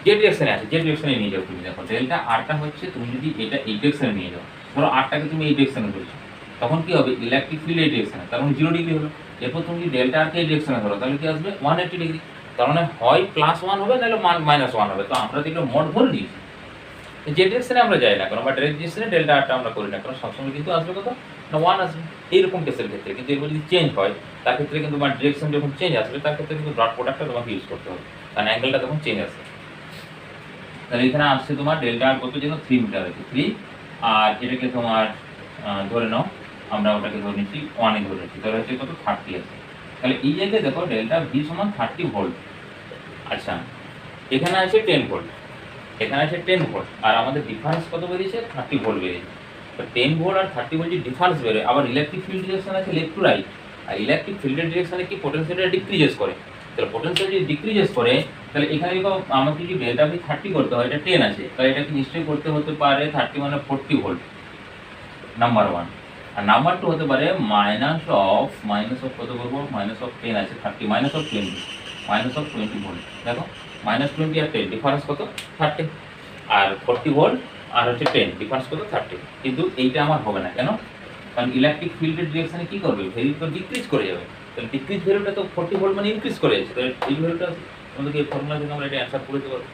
যে ডিরেকশনে আছে যে ডিরেকশনে নিয়ে যাও তুমি, দেখো ডেল্টা আরটা হচ্ছে তুমি যদি এটা এই ডিরেকশনে নিয়ে যাও, ধরো আরটাকে তুমি এই ডিরেকশনে ধরছো, তখন কি হবে ইলেকট্রিক ফিল্ড এই ডিরেকশনে, তার মানে 0 ডিগ্রি হলো। এরপর তুমি যদি ডেল্টা আরকে এই ডিরেকশনে ধরো তাহলে কি আসবে 180 ডিগ্রি, তার মানে হয় +1 হবে নাহলে -1 হবে। তো আমরা তো এটা মোড ধরে নিয়েছি, যে ডিরেকশনে আমরা যাই না কারণ বা ডাইরেক্ট ডিরেকশনে ডেল্টা আরটা আমরা করি না কারণ সবসময় কিন্তু আসবে কত না 1 আসবে এইরকম কেসের ক্ষেত্রে। কিন্তু এরপর যদি চেঞ্জ হয় তার ক্ষেত্রে কিন্তু মানে ডিরেকশন যখন চেঞ্জ আসবে তার ক্ষেত্রে কিন্তু ডট প্রোডাক্টটা তোমাকে ইউজ করতে হবে, কারণ অ্যাঙ্গেলটা তখন চেঞ্জ আসবে। তাহলে এখানে আসছে তোমার ডেল্টা আর কত যেন 3 মিটার আছে 3, আর এটাকে তোমার ধরে নাও আমরা ওটাকে ধরে নিচ্ছি 1 এ ধরে নিচ্ছি, তাহলে হচ্ছে কত 30 আছে। তাহলে এই জায়গায় দেখো ডেল্টা ভি সমান 30 ভোল্ট। আচ্ছা, এখানে আছে 10 ভোল্ট, এখানে আছে 10 ভোল্ট, আর আমাদের ডিফারেন্স কত বেরিয়েছে 30 ভোল্ট বেরিয়েছে। তো 10 ভোল্ট আর 30 ভোল্ট যে ডিফারেন্স বেরোয়, আবার ইলেকট্রিক ফিল্ড ডিরেকশন আছে লেফট টু রাইট, আর ইলেকট্রিক ফিল্ডের ডিরেকশনে কি পোটেনশিয়ালটা ডিক্রিজেস করে, তাহলে পোটেনশিয়াল যদি ডিক্রিজেস করে তাহলে এখানে আমাকে যদি ডেল্টা ভি 30 করতে হয়, এটা 10 আছে, তাহলে এটাকে নিশ্চয়ই করতে হতে পারে 30 মানে 40 ভোল্ট নাম্বার 1, আর নাম্বার 2 হতে পারে মাইনাস অফ কত করবো -10 আছে 30 -20 ভোল্ট। দেখো -20 আর 10 ডিফারেন্স কত 30, আর 40 ভোল্ট আর হচ্ছে 10 ডিফারেন্স কত 30। কিন্তু এইটা আমার হবে না কেন, কারণ ইলেকট্রিক ফিল্ডের ডিরেকশনে কি করবে ভ্যালু তো ডিক্রিজ করে যাবে, তাহলে ডিক্রিজ ভ্যালুটা তো 40 ভোল্ট মানে ইনক্রিজ করে যাচ্ছে, তাহলে এই ভ্যালুটা আমাদেরকে এই ফর্মুলা থেকে আমরা এটা অ্যান্সার করে দিতে পারবো।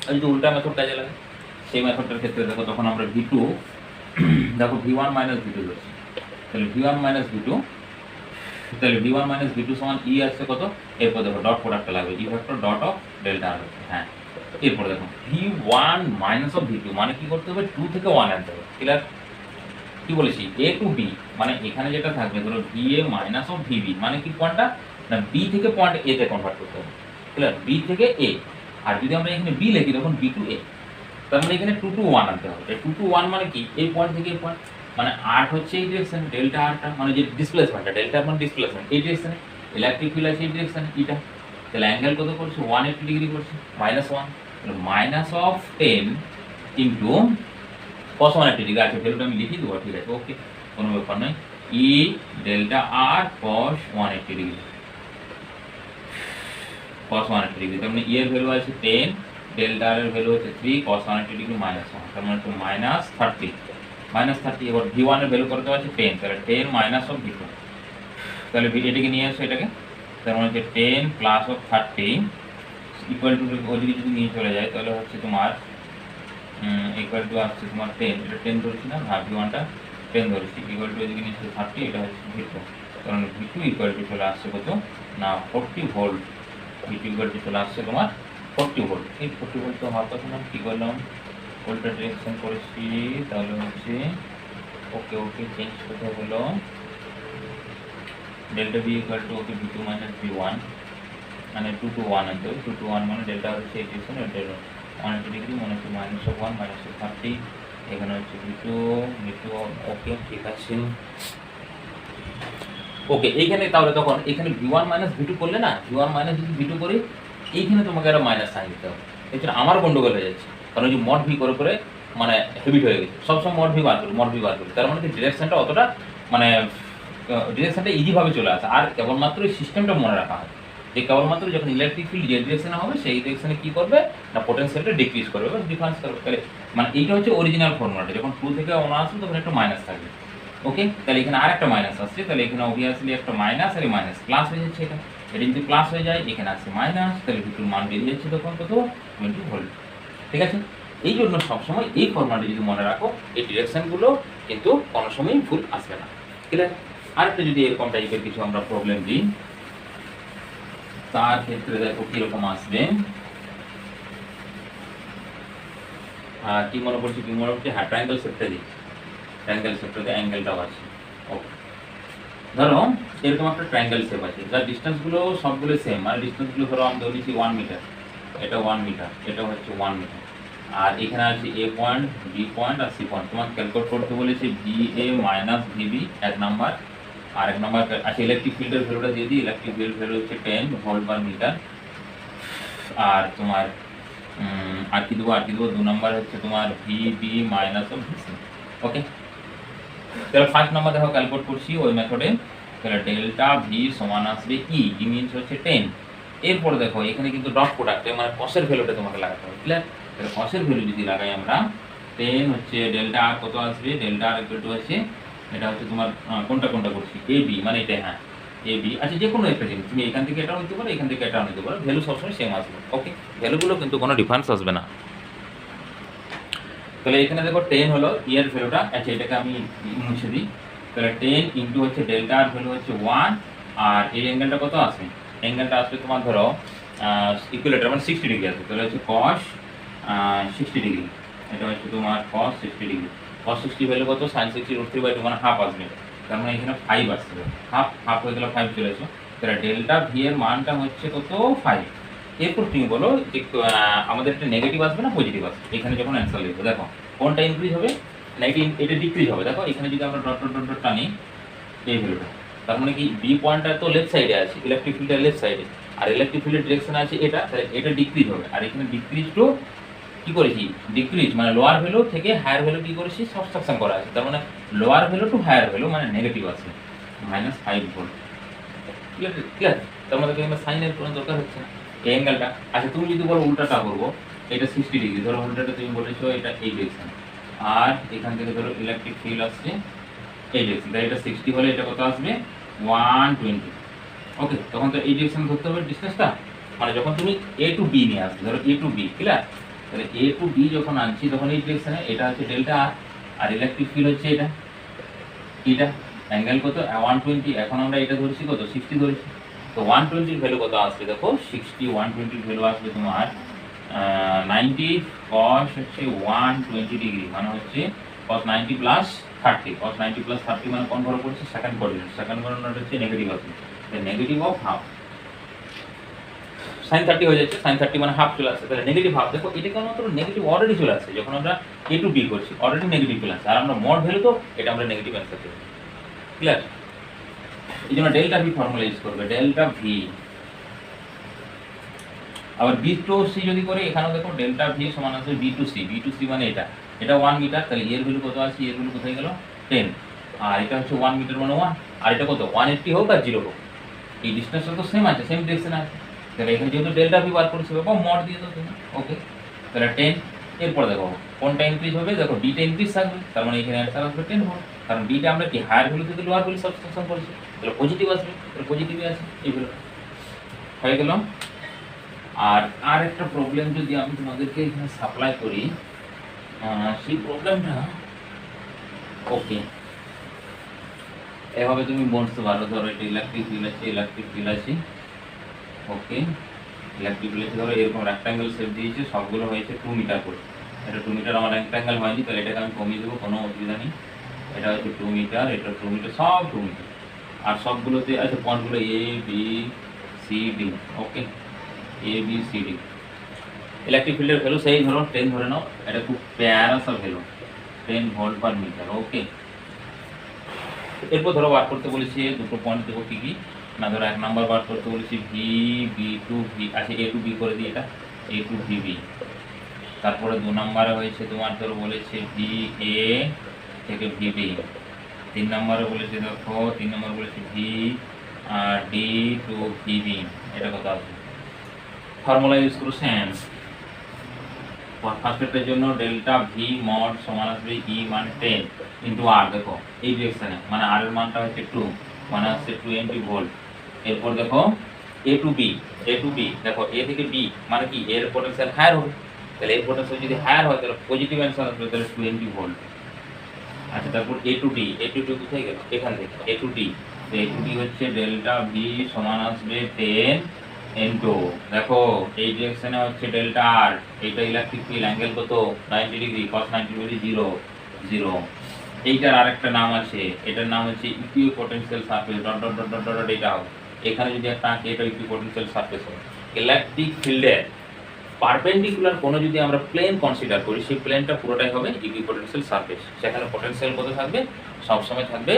আর যদি উল্টা মেথড কাজে লাগে সেই মেথডটার ক্ষেত্রে দেখো তখন আমরা V2 দেখো V1 V2 ধরছি, তাহলে V1 V2, তাহলে V1 V2 সমান E আসছে কত, এরপর দেখো ডট প্রোডাক্টটা লাগবে E vector dot of delta r, হ্যাঁ, এরপর দেখো V1 V2 মানে কি করতে হবে 2 থেকে 1 আনতে হবে, ক্লিয়ার? কি বলেছি A টু B, মানে এখানে যেটা থাকবে ধরো VA মাইনাস অফ VB মানে কি পয়েন্টটা না B থেকে পয়েন্ট A তে কনভার্ট করতে হবে, ক্লিয়ার? B থেকে A, আর যদি আমরা এখানে B লিখি তখন B টু A, তার মানে এখানে 2 টু 1 আনতে হবে। 2 টু 1 মানে কি এই পয়েন্ট থেকে এই পয়েন্ট, মানে আর হচ্ছে এই ডিরেকশন ডেল্টা আরটা মানে যে ডিসপ্লেসমেন্টটা ডেল্টা মানে ডিসপ্লেসমেন্ট এই ডিরেকশনে, ইলেকট্রিক ফিল্ড আছে এই ডিরেকশনে এটা, তাহলে অ্যাঙ্গেল কত করছে 180 ডিগ্রি করছে -1, তাহলে minus of 10 into cos 180 degree আছে, ভ্যালুটা আমি লিখে দেবো, ঠিক আছে, ওকে, কোনো ব্যাপার নয়, E ডেল্টা আর cos 180 ডিগ্রি, cos 180 ডিগ্রি, তার মানে E এর ভ্যালু আছে 10, ডেল্টা আর এর ভ্যালু হচ্ছে 3, cos 180 ডিগ্রি -1, তার মানে -30, এবার V1 এর ভ্যালু করতে পারছি 10, তাহলে 10 মাইনাস অফ V2, তাহলে এটাকে নিয়ে আসো এটাকে, তার মানে হচ্ছে 10 প্লাস অফ 30 ইকুয়াল টু ওদিকে যদি নিয়ে চলে যায় তাহলে হচ্ছে তোমার ইকুয়াল টু আসছে তোমার 10, এটা 10 ধরেছি না, হ্যাঁ V1টা 10 ধরেছি, ইকুয়াল টু এদিকে নিয়ে 30, এটা হচ্ছে V2, কারণ V2 ইকুয়াল টু চলে আসছে কত না 40 ভোল্ট, V2 ইকুয়াল টু চলে আসছে তোমার 40 ভোল্ট। এই 40 ভোল্ট তো আমার তখন আমি কী করলাম উল্টা ডিরেকশন করেছি, তাহলে হচ্ছে ওকে চেঞ্জ কোথায় হলো delta V equal to okay V2 minus V1 মানে 2 টু 1 আনতে হবে, 2 টু 1 মানে ডেল্টা হচ্ছে এই ডিরেকশন, এটা 180 ডিগ্রি মানে হচ্ছে -1 -30, এখানে হচ্ছে V2 ওকে ঠিক আছে। ওকে এইখানে তাহলে তখন এখানে V1 মাইনাস V2 করলে না, V1 মাইনাস যদি V2 করি এইখানে তোমাকে একটা মাইনাস সাইন দিতে হবে। এর জন্য আমার গন্ডগোল হয়ে যাচ্ছে, কারণ ওই যে মড ভি করে করে মানে হেবিট হয়ে গেছে, সবসময় মড ভি বার করি, তার মানে কি ডিরেকশনটা অতটা মানে ডিরেকশনটা ইজিভাবে চলে আসে। আর কেবলমাত্র ওই সিস্টেমটা মনে রাখা হয় যে কেবলমাত্র যখন ইলেকট্রিক ফিল্ড যে ডিরেকশনে হবে সেই ডিরেকশনে কী করবে না পোটেনশিয়ালটা ডিক্রিজ করবে বা ডিফারেন্স করবে। তাহলে মানে এইটা হচ্ছে অরিজিনাল ফর্মুলাটা, যখন 2 থেকে 1 আসবে তখন একটা মাইনাস থাকবে। ওকে, তাহলে এখানে আর একটা মাইনাস আসছে, তাহলে এখানে অবভিয়াসলি একটা মাইনাস আর মাইনাস প্লাস হয়ে যাচ্ছে, এখানে এটা যদি প্লাস হয়ে যায় এখানে আসছে মাইনাস, তাহলে V2 মান বেরিয়ে যাচ্ছে তখন কত 20 ভোল্ট। ঠিক আছে, এই জন্য সবসময় এই ফর্মুলাটা যদি মনে রাখো এই ডিরেকশনগুলো কিন্তু কোনো সময়ই ভুল আসবে না। ক্লিয়ার? আরেকটা যদি এরকম টাইপের কিছু আমরা প্রবলেম দিই তার ক্ষেত্রে দেখো কিরকম আসবে। কি মনে পড়ছে হ্যাঁ ট্রায়াঙ্গেল শেপটা দিই, ট্রায়াঙ্গেল শেপটাতে অ্যাঙ্গেলটাও আছে। ওকে, ধরো এরকম একটা ট্রায়াঙ্গেল শেপ আছে যার ডিস্টেন্সগুলো সবগুলো সেম, মানে ডিস্টেন্সগুলো ধরো আমি ধরে নিচ্ছি 1 মিটার, এটা 1 মিটার, এটা হচ্ছে 1 মিটার, আর এখানে আছে A পয়েন্ট, B পয়েন্ট আর C পয়েন্ট। তোমাকে ক্যালকুলেট করতে বলেছে VA মাইনাস VB এক নাম্বার, আর এক নাম্বার আছে ইলেকট্রিক ফিল্ডের ভ্যালুটা দিয়ে দিই। ইলেকট্রিক ফিল্ড ভ্যালু হচ্ছে 10 ভোল্ট পার মিটার। আর তোমার আর কি দেবো 2 নাম্বার হচ্ছে তোমার VB মাইনাস অফ VC। ওকে, তাহলে ফার্স্ট নাম্বার দেখো ক্যালকুলেট করছি ওই মেথডে, তাহলে ডেল্টা ভি সমান আসবে ই মিনস হচ্ছে 10। এরপর দেখো এখানে কিন্তু ডট প্রোডাক্টে মানে কসের ভ্যালুটা তোমাকে লাগাতে হবে। ক্লিয়ার? তাহলে কসের ভ্যালু যদি লাগাই আমরা 10 হচ্ছে ডেল্টা আর কত আসবে, ডেল্টা আর ইকুয়াল টু আছে এটা হচ্ছে তোমার কোনটা করছি AB, মানে এটা হ্যাঁ AB। আচ্ছা যে কোনো একটা জিনিস তুমি এখান থেকে এটাও নিতে পারো, এখান থেকে এটাও নিতে পারো, ভ্যালু সবসময় সেম আসবে। ওকে, ভ্যালুগুলো কিন্তু কোনো ডিফারেন্স আসবে না। তাহলে এখানে দেখো 10 হলো এর ভ্যালুটা, আচ্ছা এটাকে আমি মুছে দিই। তাহলে 10 ইন্টু হচ্ছে ডেল্টা আর ভ্যালু হচ্ছে 1, আর এই অ্যাঙ্গেলটা কত আসবে, অ্যাঙ্গেলটা আসবে তোমার ধরো ইকুয়েলেটার মানে 60 ডিগ্রি আসবে, তাহলে হচ্ছে cos 60 ডিগ্রি, এটা হচ্ছে তোমার cos 60 ডিগ্রি। cos 60 ভ্যালু কত sin 60 √3/2 মানে হাফ আসবে, তার মানে এখানে 5 আসবে, হাফ হয়ে গেল 5 চলে আসবে। তাহলে ডেল্টা ভি এর মানটা হচ্ছে কত 5। এরপর তুমি বলো যে আমাদের একটা নেগেটিভ আসবে না পজিটিভ আসবে এখানে যখন অ্যান্সার লিখবো। দেখো কোনটা ইনক্রিজ হবে না এটা ডিক্রিজ হবে। দেখো এখানে যদি আমরা ডট ডট ডট ডট টানি এই ভ্যালুটা, তার মানে কি বি পয়েন্টটা তো লেফট সাইডে আছে, ইলেকট্রিক ফিল্ডের লেফট সাইডে, আর ইলেকট্রিক ফিল্ডের ডিরেকশন আছে এটা, তাহলে এটা ডিক্রিজ হবে। আর এখানে ডিক্রিজ টু কি করেছি ডিক্রিজ মানে লোয়ার ভ্যালু থেকে হায়ার ভ্যালু কি করেছি সাবট্রাকশন করা আছে, তার মানে lower value to higher value মানে নেগেটিভ আছে -5 ভোল্ট। ক্লিয়ার? তার মধ্যে এখানে সাইনের কোনো দরকার হচ্ছে না এই অ্যাঙ্গেলটা। আচ্ছা তুমি যদি বলো উল্টাটা করবো, এটা 60 ডিগ্রি, ধরো উল্টাটা তুমি বলেছো এটা এই ডিরেকশন, আর এখান থেকে ধরো ইলেকট্রিক ফিল্ড আসছে এই ডিরেকশন, তাই এটা 60 হলে এটা কত আসবে 120। ওকে, তখন তো এই ডিরেকশন ধরতে হবে ডিসটেন্সটা, মানে যখন তুমি A টু B নিয়ে আসবে, ধরো A টু B, ক্লিয়ার? তাহলে A টু B যখন আনছি তখন এই ডিরেকশনে এটা হচ্ছে ডেল্টা আর ইলেকট্রিক ফিল্ড হচ্ছে এটা, অ্যাঙ্গেল কত 120। এখন আমরা এটা ধরছি কত 60 ধরছি, তো 120 ভ্যালু কত আসবে দেখো 60, 120 ভ্যালু আসবে তোমার 90 cos হচ্ছে 120 ডিগ্রি, মানে হচ্ছে cos 90 প্লাস 30, cos 90 প্লাস 30 মানে কোন ঘর পড়ছে সেকেন্ড কোঅর্ডিনেট হচ্ছে নেগেটিভ আসবে, নেগেটিভ অফ হাফ sin 30 হয়ে যাচ্ছে, sin 30 মানে হাফ চলে আসছে, তাহলে নেগেটিভ হাফ। দেখো এটা কেন মাত্র নেগেটিভ অলরেডি চলে আসছে, যখন আমরা A টু B করছি অলরেডি নেগেটিভ চলে আসছে, আর আমরা মড ভ্যালু তো এটা আমরা নেগেটিভ অ্যান্সার দেব। ক্লিয়ার? এই জন্য ডেল্টা ভি ফর্মুলা ইউজ করবে, ডেল্টা ভি। আবার বি টু সি যদি করে এখানেও দেখো ডেল্টা ভি সমান আছে বি টু সি মানে এটা 1 মিটার, তাহলে এর ভ্যালু কত আছে, এর ভ্যালু কোথায় গেল 10, আর এটা হচ্ছে 1 মিটার মানে 1, আর এটা কত 180 হোক আর 0 হোক এই ডিসটেন্সটা তো সেম আছে, সেম ডিরেকশনে আছে, তাহলে এখানে যেহেতু ডেল্টা ভি বার করছে বাবা মড দিয়ে দাও তুমি। ওকে, তাহলে 10। এরপর দেখো কোনটা ইনক্রিজ হবে, দেখো বিটা ইনক্রিজ থাকবে, তার মানে এখানে অ্যান্সার আসবে 10 ভোল্ট, কারণ বিটা আমরা কি হায়ার ভ্যালু থেকে লোয়ার ভ্যালু সাবস্টিটিউশন করেছি, তাহলে পজিটিভ আসবে, তাহলে পজিটিভই আছে এই ভ্যালু হয়ে গেল। আর একটা প্রবলেম যদি আমি তোমাদেরকে এখানে সাপ্লাই করি সেই প্রবলেমটা ওকে এভাবে তুমি বলতে পারো, ধরো এটা ইলেকট্রিক ফিল্ড আছে ওকে, ইলেকট্রিক ফিল্ড ধরো এরকম রেক্ট্যাঙ্গেল শেপ দিয়েছে, সবগুলো হয়েছে 2 মিটার করে, এটা 2 মিটার আমার রেক্ট্যাঙ্গেল হয়নি, তাহলে এটাকে আমি কমিয়ে দেবো, কোনো অসুবিধা নেই। এটা হচ্ছে 2 মিটার, এটা 2 মিটার, সব 2 মিটার, আর সবগুলোতে আছে পয়েন্টগুলো A B C D। Okay, A B C D। Electric ফিল্ডের ভ্যালু সেই ধরো 10 ধরে নাও, এটা খুব প্যারা সব ভ্যালু, 10 ভোল্ট পার মিটার। ওকে, এরপর ধরো বার করতে বলেছে দুটো পয়েন্ট দেবো কী কী না, ধরো 1 নাম্বার বার করতে বলেছি ভি বি টু ভি, আচ্ছা এ টু বি করে দিই, এটা এ টু ভি বি। তারপরে 2 নম্বরে হয়েছে তোমার ধরো বলেছে ভি এ থেকে ভি বি। 3 নম্বরে বলেছে দেখো 3 নম্বর বলেছে V D to V B. এটা কথা আছে, ফর্মুলা ইউজ করো সেম। ফার্স্টের জন্য ডেল্টা ভি মড সমান আসবে ই মানে 10 ইন্টু আর, দেখো এই ডিরেকশনে মানে আর এর মানটা হচ্ছে 2 মানে হচ্ছে 20 ভোল্ট। এরপর দেখো এ টু বি, দেখো এ থেকে বি মানে কি এর পোটেনশিয়াল হায়ার হবে, তাহলে এর পোটেনশিয়াল যদি হায়ার হয় তাহলে পজিটিভ অ্যান্সার আসবে, তাহলে 20 ভোল্ট। আচ্ছা তারপর এ টু ডি, কোথায় গেল এখান থেকে এ টু ডি, তো এ টু ডি হচ্ছে ডেল্টা ভি সমান আসবে 10 ইনটু, দেখো এই ডিরেকশনে হচ্ছে ডেল্টা আর, এইটা ইলেকট্রিক ফিল্ড অ্যাঙ্গেল কত 90 ডিগ্রি, cos 90 ডিগ্রি 0 0। এইটার আরেকটা নাম আছে, এটার নাম হচ্ছে equipotential surface dot dot dot dot dot, এটা হবে এখানে যদি একটা আঁকি এটা ইকুইপোটেনশিয়াল সারফেস হবে। ইলেকট্রিক ফিল্ডের পারপেন্ডিকুলার কোনো যদি আমরা প্লেন কনসিডার করি সেই প্লেনটা পুরোটাই হবে ইকুইপোটেনশিয়াল সারফেস, সেখানে পোটেনশিয়াল কত থাকবে সবসময় থাকবে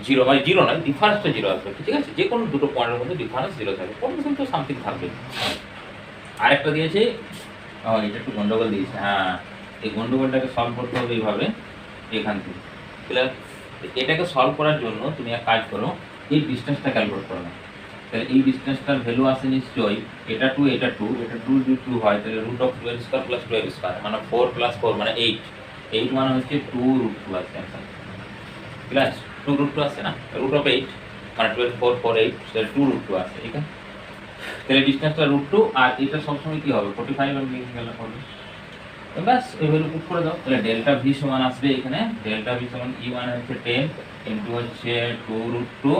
0, মানে 0 নয় ডিফারেন্সটা 0 আসবে, ঠিক আছে, যে কোনো দুটো পয়েন্টের মধ্যে ডিফারেন্স 0 থাকবে, পোটেনশিয়াল তো সামথিং থাকবে। আরেকটা দিয়েছে, এটা একটু গন্ডগোল দিয়েছে, হ্যাঁ এই গন্ডগোলটাকে সলভ করতে হবে এইভাবে এখান থেকে, ক্লিয়ার। এটাকে সলভ করার জন্য তুমি এক কাজ করো, এই ডিসটেন্সটা ক্যালকুলেট করো, তাহলে এই ডিসটেন্সটার ভ্যালু আসে নিশ্চয়ই এটা 2 এটা 2, এটা 2 যদি 2 হয় তাহলে root of 12 square plus 12 square মানে 4 প্লাস 4 মানে 8, 8 মানে হচ্ছে 2 রুট 2 আসে অ্যান্সার, প্লাস 2 রুট 2 আসে না, রুট অফ 8 মানে 12 4 4 8, তাহলে 2 রুট 2 আসে, ঠিক আছে। তাহলে ডিসটেন্সটা রুট 2 আর এটা সবসময় কি হবে 45 এর মিলিং গেলে হবে, তো ব্যাস এই ভ্যালু পুট করে দাও, তাহলে ডেল্টা ভি সমান আসবে এখানে ডেল্টা ভি সমান ই মানে হচ্ছে 10 ইনটু হচ্ছে 2 root 2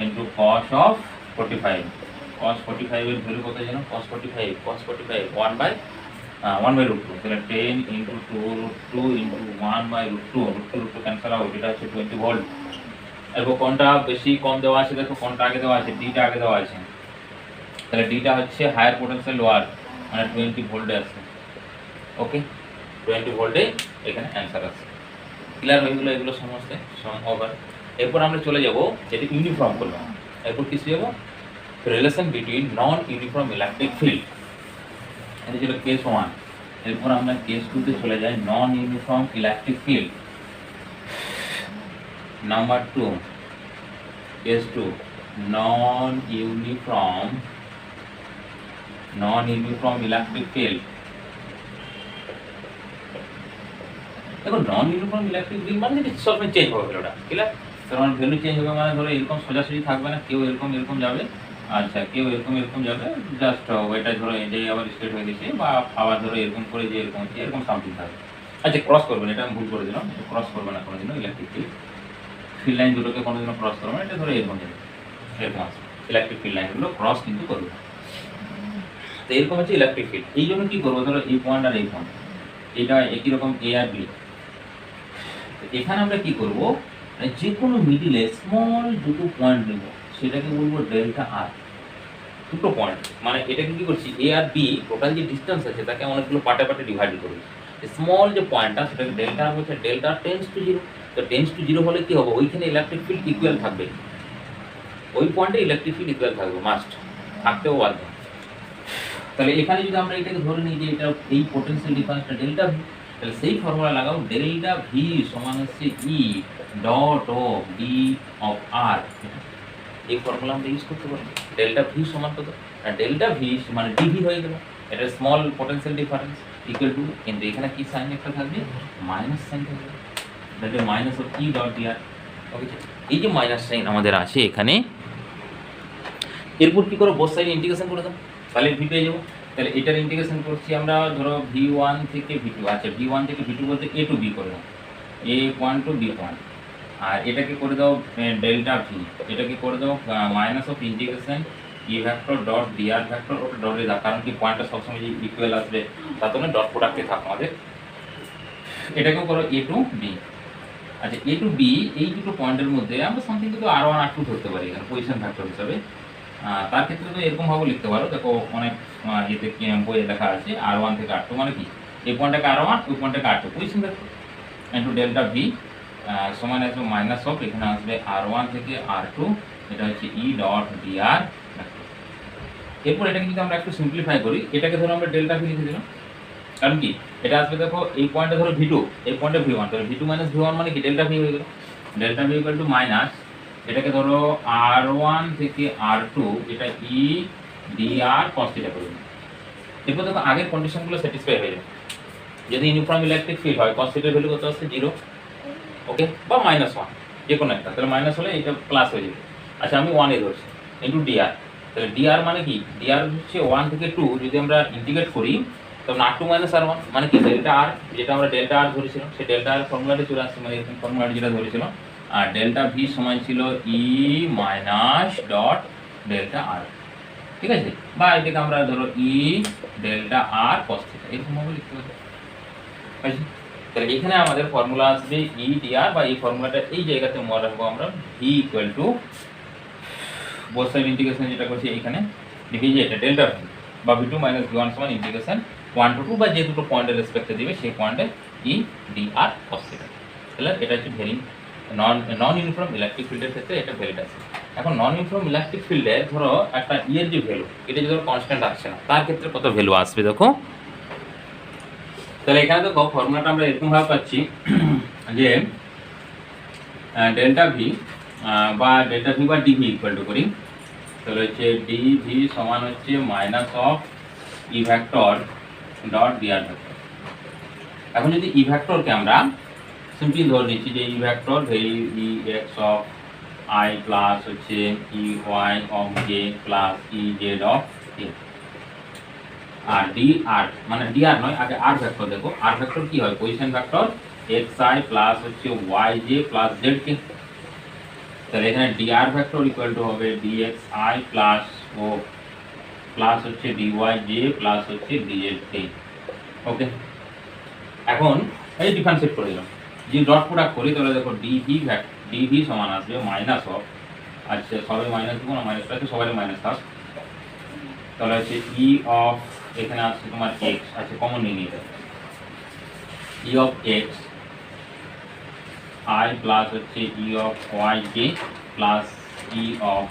into cos of 45, cos 45 এর ভ্যালু কত জানো, cos 45 1 বাই রুট 2, তাহলে 10 into 2 root 2 into 1 by root 2, root 2 cancel out, এটা হচ্ছে 20 ভোল্ট। এরপর কোনটা বেশি কম দেওয়া আছে দেখো, কোনটা আগে দেওয়া আছে, ডিটা আগে দেওয়া আছে, তাহলে ডিটা হচ্ছে হায়ার পোটেনশিয়াল লোয়ার মানে 20 ভোল্টে আছে, ওকে 20 ভোল্টে এখানে অ্যান্সার আছে, ক্লিয়ার হয়ে গেলো এগুলো সমস্ত ওভার। এরপর আমরা চলে যাব যেটা ইউনিফর্ম করলাম, এরপর কিছু যাবো রিলেশন বিটুইন নন ইউনিফর্ম ইলেকট্রিক ফিল্ড, এটা ছিল কেস 1। এরপর আমরা কেস 2 তে চলে যাই, non uniform electric field. Number 2 case 2 non uniform electric field. দেখো নন ইউনিফর্ম ইলেকট্রিক ফিল্ড মানে সবসময় চেঞ্জ হবে ভ্যালুটা, ক্লিয়ার, কারণ ভ্যালু চেঞ্জ হবে মানে ধরো এরকম সোজাসুজি থাকবে না, কেউ এরকম যাবে, আচ্ছা কেউ এরকম যাবে, জাস্ট ওইটা ধরো এই যে আবার স্ট্রেট হয়ে গেছে বা আবার ধরো এরকম করে যে এরকম সামথিং থাকবে। আচ্ছা ক্রস করবেন, এটা আমি ভুল করে দিলাম, এটা ক্রস করবে না কোনোদিনও, ইলেকট্রিক ফিল্ড লাইন দুটোকে কোনোদিনও ক্রস করবে না, এটা ধরো এরকম যাবে, এরকম আছে ইলেকট্রিক ফিল্ড লাইনগুলো ক্রস কিন্তু করবে না, তো এরকম হচ্ছে ইলেকট্রিক ফিল্ড। এই জন্য কি করবো, ধরো এই পয়েন্ট আর এই পয়েন্ট এটা একই রকম এ আর বি, এখানে আমরা কি করব, যে কোনো মিডিলে স্মল দুটো পয়েন্ট নেব, সেটাকে বলবো ডেল্টা আর, দুটো পয়েন্ট মানে এটাকে কি করছি এ আর বি টোটাল যে ডিসটেন্স আছে তাকে অনেকগুলো পার্টে ডিভাইড করবি, স্মল যে পয়েন্টটা সেটাকে ডেল্টা আর বলছে, ডেল্টা টেন্ডস টু 0, তো টেন্ডস টু 0 হলে কি হবে ওইখানে ইলেকট্রিক ফিল্ড ইকুয়াল থাকবে, ওই পয়েন্টে ইলেকট্রিক ফিল্ড ইকুয়াল থাকবে, মাস্ট থাকতেও বাধ্য। তাহলে এখানে যদি আমরা এটাকে ধরে নিই যে এটা এই পোটেনশিয়াল ডিফারেন্সটা ডেল্টা ভি, তাহলে সেই ফর্মুলা লাগাও, ডেল্টা ভি সমান হচ্ছে E dot of d of r, এই ফর্মুলা আমরা ইউজ করতে পারি। ডেল্টা ভি সমান কত, ডেল্টা ভি মানে ডিভি হয়ে গেল, এটা small potential difference equal to, কিন্তু এখানে কি সাইন একটা থাকবে মাইনাস সাইন থাকবে, that is minus of E dot d r, okay. এই যে মাইনাস সাইন আমাদের আছে এখানে, এরপর কি করো বোথ সাইড ইন্টিগ্রেশন করে দাও, তাহলে ভি পেয়ে যাবো। তাহলে এটার ইন্টিগ্রেশন করছি আমরা ধরো v1 থেকে v2, আচ্ছা v1 থেকে v2 বলতে a টু b করে দাও, a point to b point, আর এটাকে করে দাও ডেল্টা ভি, এটাকে করে দাও minus of integration E vector dot d r vector, ওটা ডটে দাও কারণ কি পয়েন্টটা সবসময় যে ইকুয়াল আসবে তার জন্য ডট প্রোডাক্টে থাক আমাদের। এটাকেও করো a টু b, আচ্ছা a টু b এই দুটো পয়েন্টের মধ্যে আমরা সামথিং কিন্তু R1 R2 ধরতে পারি এখানে পজিশন ফ্যাক্টর হিসাবে, তার ক্ষেত্রে তো এরকমভাবে লিখতে পারো, দেখো অনেক ইয়েতে বইয়ে লেখা আছে R1 থেকে R2 মানে কি এই পয়েন্টটাকে R1 ওই পয়েন্টটাকে R2 position factor, into delta V সমান আসবে মাইনাস অফ, এখানে আসবে R1 থেকে R2, এটা হচ্ছে ই ডট ডিআর। এরপর এটাকে যদি আমরা একটু সিম্পলিফাই করি, এটাকে ধরো আমরা ডেল্টা ভি লিখে দিলাম। কারণ কি এটা আসবে দেখো এই পয়েন্টে ধরো ভি টু, এই পয়েন্টে ভি1, তাহলে ভি টু মাইনাস ভি1 মানে কি ডেল্টা ভি হয়ে গেল। Delta V equal to minus, এটাকে ধরো R1 থেকে R2, এটা ই ডিআর কস থিটা করে দিলাম। এরপর দেখো আগের কন্ডিশনগুলো স্যাটিসফাই হয়ে যাবে। যদি ইউনিফর্ম ইলেকট্রিক ফিল্ড হয় কস থিটার ভ্যালু কত আসছে 0, ওকে, বা -1, যে কোনো একটা, তাহলে মাইনাস হলে এটা প্লাস হয়ে যাবে। আচ্ছা আমি 1 এ ধরছি, ইন্টু ডিআর, তাহলে ডিআর মানে কি, ডিআর হচ্ছে 1 থেকে 2, যদি আমরা ইন্টিগ্রেট করি তখন R2 মাইনাস R1 মানে কি ডেল্টা আর, যেটা আমরা ডেল্টা আর ধরেছিলাম সেই ডেল্টা আর ফর্মুলাটি চলে আসছে, মানে এরকম ফর্মুলাটি যেটা ধরেছিলাম। আর ডেল্টা ভি সমান ছিল ই মাইনাস ডট ডেল্টা আর, ঠিক আছে, বা এটাকে আমরা ধরো ই ডেল্টা আর কস থিটা এরকম ভাবে লিখতে পারি। তাহলে এখানে আমাদের ফর্মুলা আসবে ই ডিআর, বা এই ফর্মুলাটা এই জায়গাতে মনে রাখবো আমরা, V equal to both side integration যেটা করছি এখানে লিখি যে এটা ডেল্টা ভি বা V two minus V one সমান ইন্টিগ্রেশন 1 to 2, বা যে দুটো পয়েন্টের রেসপেক্টে দিবে সেই পয়েন্টে ই ডিআর কস থিটা। তাহলে এটা হচ্ছে ভ্যালিড নন ইউনিফর্ম ইলেকট্রিক ফিল্ডের ক্ষেত্রে এটা ভ্যালিড আছে। এখন নন ইউনিফর্ম ইলেকট্রিক ফিল্ডে ধরো একটা ই এর যে ভ্যালু, এটা যদি কনস্ট্যান্ট আসছে না, তার ক্ষেত্রে কত ভ্যালু আসবে দেখো। তাহলে এখানে দেখো ফর্মুলাটা আমরা এরকম ভাবে পাচ্ছি যে ডেল্টা ভি বা ডেল্টা ভি বা ডিভি ইকুয়াল টু করি, তাহলে হচ্ছে ডিভি সমান হচ্ছে minus of E vector dot DR vector. এখন যদি ই ভেক্টরকে আমরা সিম্পলি ধরে নিচ্ছি যে E vector very E x of i plus হচ্ছে E y of j plus E z of a, আর ডি আর মানে ডি আর নয়, আগে আর ভেক্টর দেখো, আর ভেক্টর কি হয়, position vector x i plus হচ্ছে y j plus z k. তাহলে এখানে d r vector equal to হবে ডি এক্স আই প্লাস ও প্লাস হচ্ছে ডি ওয়াই জে প্লাস হচ্ছে ডি জেড কে, ওকে। এখন এই ডিফারেন্সিয়েট করে দিলাম, যে ডট প্রোডাক্ট করি তাহলে দেখো ডিভি সমান আসবে মাইনাস অফ, আচ্ছা সবাই মাইনাস দেবো না, মাইনাসটা আছে সবাই মাইনাস থাক, তাহলে হচ্ছে ই অফ, এখানে আসছে তোমার এক্স, আচ্ছা কমন নিয়ে নিতে, E of x i plus হচ্ছে E of y k plus E of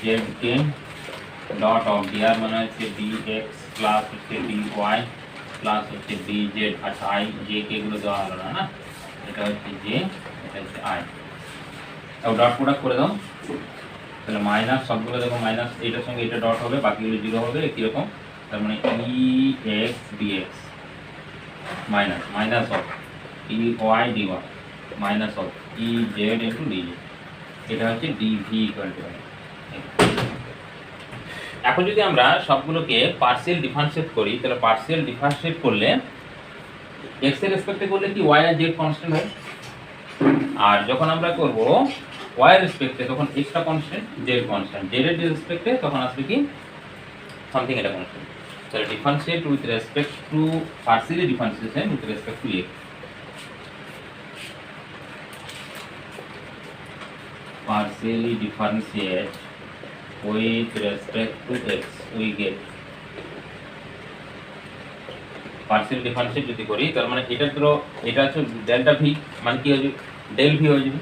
z k dot of d r মানে হচ্ছে ডি এক্স প্লাস হচ্ছে ডি ওয়াই প্লাস হচ্ছে ডি জেড। আচ্ছা আই জে কে গুলো দেওয়া হলো না, না এটা হচ্ছে জে, এটা হচ্ছে আই, ডট প্রোডাক্ট করে দাও, তাহলে মাইনাস সবগুলো দেখো মাইনাস, এটার সঙ্গে এটা ডট হবে, বাকিগুলো জিরো হবে একই রকম, তার মানে E x d x minus minus of E y d y minus of E z into d z, এটা হচ্ছে ডিভি ইকুয়াল টু। এখন যদি আমরা সবগুলোকে পার্সিয়াল ডিফারেন্সিয়েট করি, তাহলে পার্সিয়াল ডিফারেন্সিয়েট করলে এক্স এর রেসপেক্টে করলে কি ওয়াই আর জেড কনস্ট্যান্ট হয়, আর যখন আমরা করব ওয়াই এর রেসপেক্টে তখন extra constant Z constant, Z এর রেসপেক্টে তখন আসবে কি সামথিং এটা কনস্ট্যান্ট। তাহলে differentiate with respect to partially differentiation with respect to x, partially differentiate with respect to x, we get partial differentiate যদি করি তার মানে এটা ধরো এটা হচ্ছে ডেল্টা ভি, মানে কি হয়ে যাবে ডেল ভি হয়ে যাবে,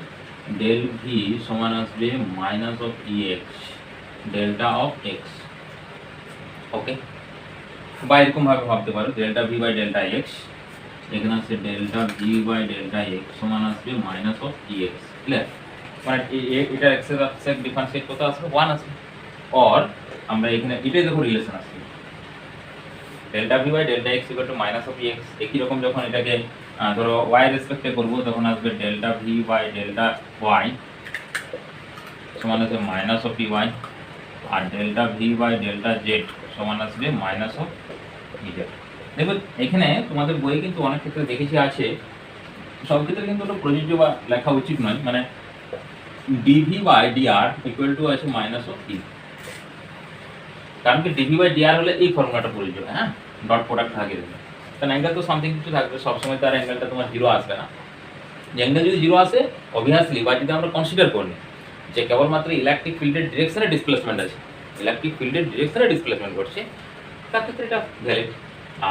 ডেল ভি সমান আসবে minus of E x delta of x, okay. বা এরকম ভাবে ভাবতে পারো delta V by delta x, এখানে আছে delta V by delta x সমান আসবে minus of E x, clear, মানে এটা এক্স এর সাথে ডিফারেন্সিয়েট কত আসবে 1 আসবে, और আমরা এখানে এটাই দেখো রিলেশন আসছে delta V by delta X equal to minus of X, একই রকম যখন এটাকে ধরো ওয়াই এর রেসপেক্টে করব তখন আসবে delta V by delta Y সমান আসবে মাইনাস অফ ওয়াই, আর delta V by delta Z সমান আসবে মাইনাস অফ জেড। দেখো এখানে তোমাদের বইয়ে কিন্তু অনেক ক্ষেত্রে দেখেছি আছে, সব ক্ষেত্রে কিন্তু ওটা প্রযোজ্য বা লেখা উচিত নয়, মানে dV by dR equal to আছে মাইনাস অফ ই, কারণ কি ডিভি বাই ডিআর হলে এই ফর্মুলাটা প্রযোজ্য, হ্যাঁ ডট প্রোডাক্ট থাকে দেবে, কারণ অ্যাঙ্গেল তো সামথিং কিছু থাকবে, সবসময় তার অ্যাঙ্গেলটা তোমার জিরো আসবে না, যে অ্যাঙ্গেল যদি জিরো আসে অবভিয়াসলি, বা যদি আমরা কনসিডার করি যে কেবলমাত্র ইলেকট্রিক ফিল্ডের ডিরেকশনে ডিসপ্লেসমেন্ট আছে, ইলেকট্রিক ফিল্ডের ডিরেকশনে ডিসপ্লেসমেন্ট করছে, তার ক্ষেত্রে এটা ভ্যালিড,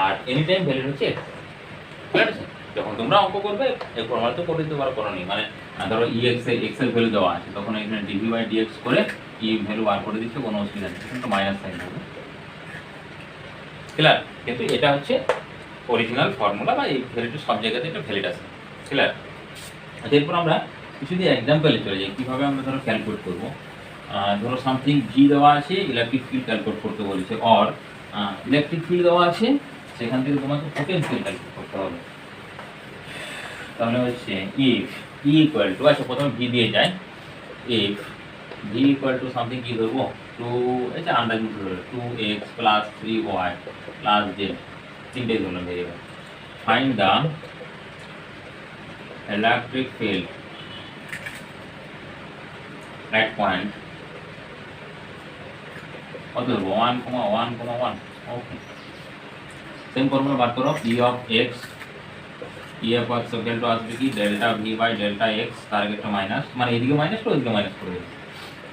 আর এনি টাইম ভ্যালিড হচ্ছে ঠিক আছে। যখন তোমরা অঙ্ক করবে এই ফর্মুলা তো করে দিতে পারো, কোনো নেই। মানে ধরো এক্সেল ভ্যালু দেওয়া আছে, তখন এখানে ডিভি বাই ডিএক্স করে ভ্যালু বার করে দিচ্ছে, কোনো অসুবিধা নেই, কিন্তু মাইনাস সাইন হবে। ক্লিয়ার? কিন্তু এটা হচ্ছে অরিজিনাল ফর্মুলা বা এই ভ্যালুটি সব জায়গাতে এটা ভ্যালিড আছে। ক্লিয়ার? আচ্ছা, এরপর আমরা কিছু দিয়ে এক্সাম্পলে চলে যাই, কীভাবে আমরা ধরো ক্যালকুলেট করবো। ধরো সামথিং জি দেওয়া আছে, ইলেকট্রিক ফিল্ড ক্যালকুলেট করতে বলেছে, অর ইলেকট্রিক ফিল্ড দেওয়া আছে, সেখান থেকে তোমাকে পোটেনশিয়াল ক্যালকুলেট করতে হবে। তাহলে হচ্ছে ইফ ই ইকুয়াল টু, আচ্ছা প্রথমে ভি দিয়ে যায়, if V equal to something কি ধরবো, টু, এটা আন্ডার রুট ধরবো, 2x plus 3y plus Z, তিনটেই ধরলাম variable. Find the electric field at point কত ধরবো, 1,1,1। ওকে, সেম ফর্মুলা বার করো, e of x, e of x equal to আসবে কি delta v by delta x, তার আগে একটা মাইনাস, মানে এদিকে মাইনাস তো ওইদিকে মাইনাস করে দেবো।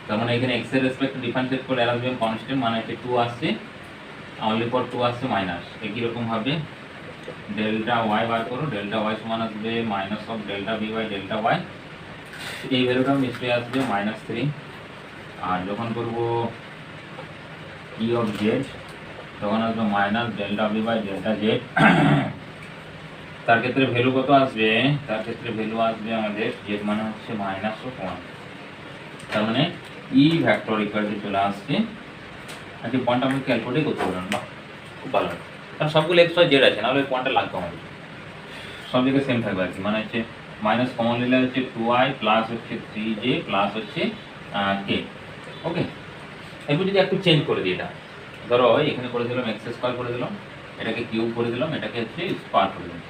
তার মানে এখানে x এর রেসপেক্টে ডিফারেন্সিয়েট করে আসবে কনস্ট্যান্ট, মানে এটা 2 আসছে, অনলি ফর 2 আসছে মাইনাস। একই রকম ভাবে ডেল্টা y বার করো, ডেল্টা y সমান আসবে minus of delta v by delta y, এই ভ্যালুটা নিশ্চয়ই আসবে -3। আর যখন করবো ই অফ জেড, তখন আসবে minus delta V by delta Z. তার ক্ষেত্রে ভ্যালু কত আসবে, তার ক্ষেত্রে ভ্যালু আসবে আমাদের জেড মানে হচ্ছে -1। তার মানে ই ভেক্টর ইকুয়াল টু চলে আসছে। আর যে পয়েন্ট আমরা ক্যালকুলেট করতে পারলাম, বা খুব ভালো, কারণ সবগুলো এক্স ওয়াই জেড আছে, নাহলে ওই পয়েন্টটা লাগবে আমাদের, সব জায়গায় সেম থাকবে আর কি। মানে হচ্ছে মাইনাস কমন নিলে হচ্ছে 2i প্লাস হচ্ছে 3j প্লাস হচ্ছে k। ওকে, এরপর যদি একটু চেঞ্জ করে দিই, এটা ধরো এখানে করে দিলাম এক্স স্কোয়ার করে দিলাম, এটাকে কিউব করে দিলাম, এটাকে হচ্ছে স্কোয়ার করে দিলাম।